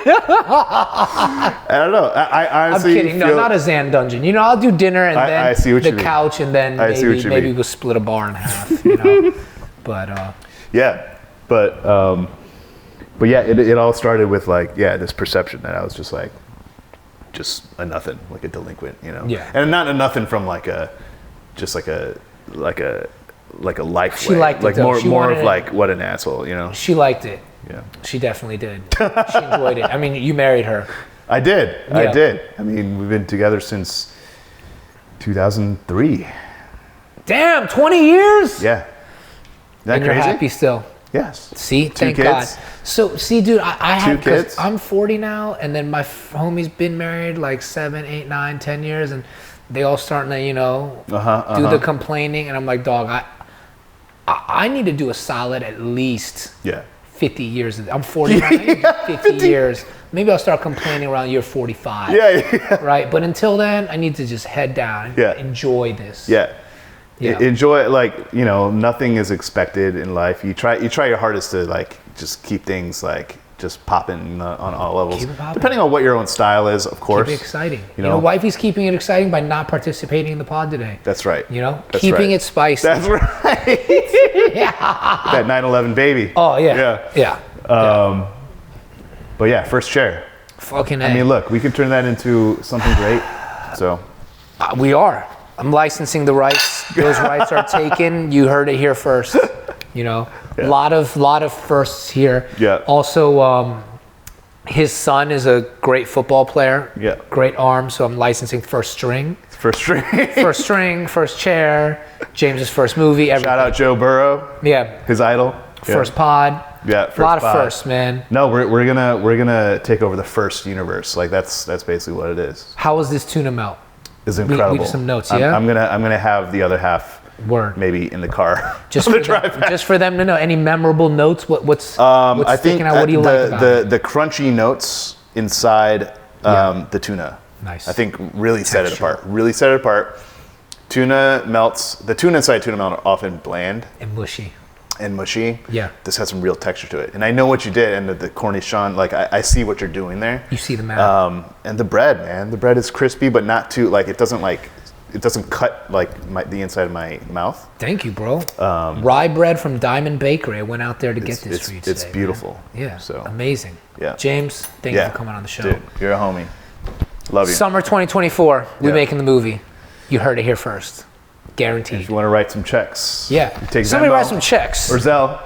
I don't know. I honestly I'm kidding. No, not a Zan dungeon. I'll do dinner and then I see what you the mean. couch, and then maybe we'll split a bar in half. But yeah, but yeah, it all started with like this perception that I was just like a nothing, like a delinquent, Yeah. and not a nothing from like a life she way. liked it, like though. more of like what an asshole, She liked it. Yeah. She definitely did. She enjoyed it. I mean, you married her. I did. Yeah. I did. I mean, we've been together since 2003. Damn, 20 years? Yeah. Isn't that and you're crazy? happy still. Yes. See, thank kids. God. So, see, dude, I have, 2 kids. I'm 40 now, and then my homie's been married like 7, 8, 9, 10 years, and they all starting to, do the complaining, and I'm like, dog, I need to do a solid at least 50 years. I'm 49, I need to do 50 years. Maybe I'll start complaining around year 45. Yeah. Right? But until then, I need to just head down and enjoy this. Yeah. Yeah. Enjoy it. Like, nothing is expected in life. You try your hardest to like just keep things like just popping on all levels. Keep it popping. Depending on what your own style is, of course. Keep it exciting. Wifey's keeping it exciting by not participating in the pod today. That's right. That's keeping right. it spicy. That's right. That 9/11 baby. Oh yeah. Yeah. But yeah, first chair. Fucking A. I mean, look, we could turn that into something great. So we are. I'm licensing the rights. Those rights are taken. You heard it here first. A lot of firsts here. Yeah. Also, his son is a great football player. Yeah. Great arm. So I'm licensing first string. First string. First string, first chair. James's first movie. Everything. Shout out Joe Burrow. Yeah. His idol. First pod. Yeah. First a lot pod. of firsts, man. No, we're gonna take over the first universe. Like that's basically what it is. How was this tuna melt? It's incredible. We do some notes, yeah? I'm gonna have the other half maybe in the car. Just on for the drive back. just for them to know. Any memorable notes? What's I think sticking out? What do you like about it? the crunchy notes inside the tuna. Nice. I think really set it apart. Really set it apart. Tuna melts. The tuna inside tuna melt are often bland And mushy. and mushy. Yeah. This has some real texture to it, and I know what you did. And the cornichon, like I see what you're doing there. You see the map. And the bread, man. The bread is crispy, but not too like it doesn't like it doesn't cut like the inside of my mouth. Thank you, bro. Rye bread from Diamond Bakery. I went out there to get this for you today. It's beautiful. Man. Yeah, so amazing. Yeah, James, thank you for coming on the show. Dude, you're a homie. Love you. Summer 2024, we're making the movie. You heard it here first. Guaranteed. If you want to write some checks, yeah. take Somebody Venmo write some checks. or Zelle.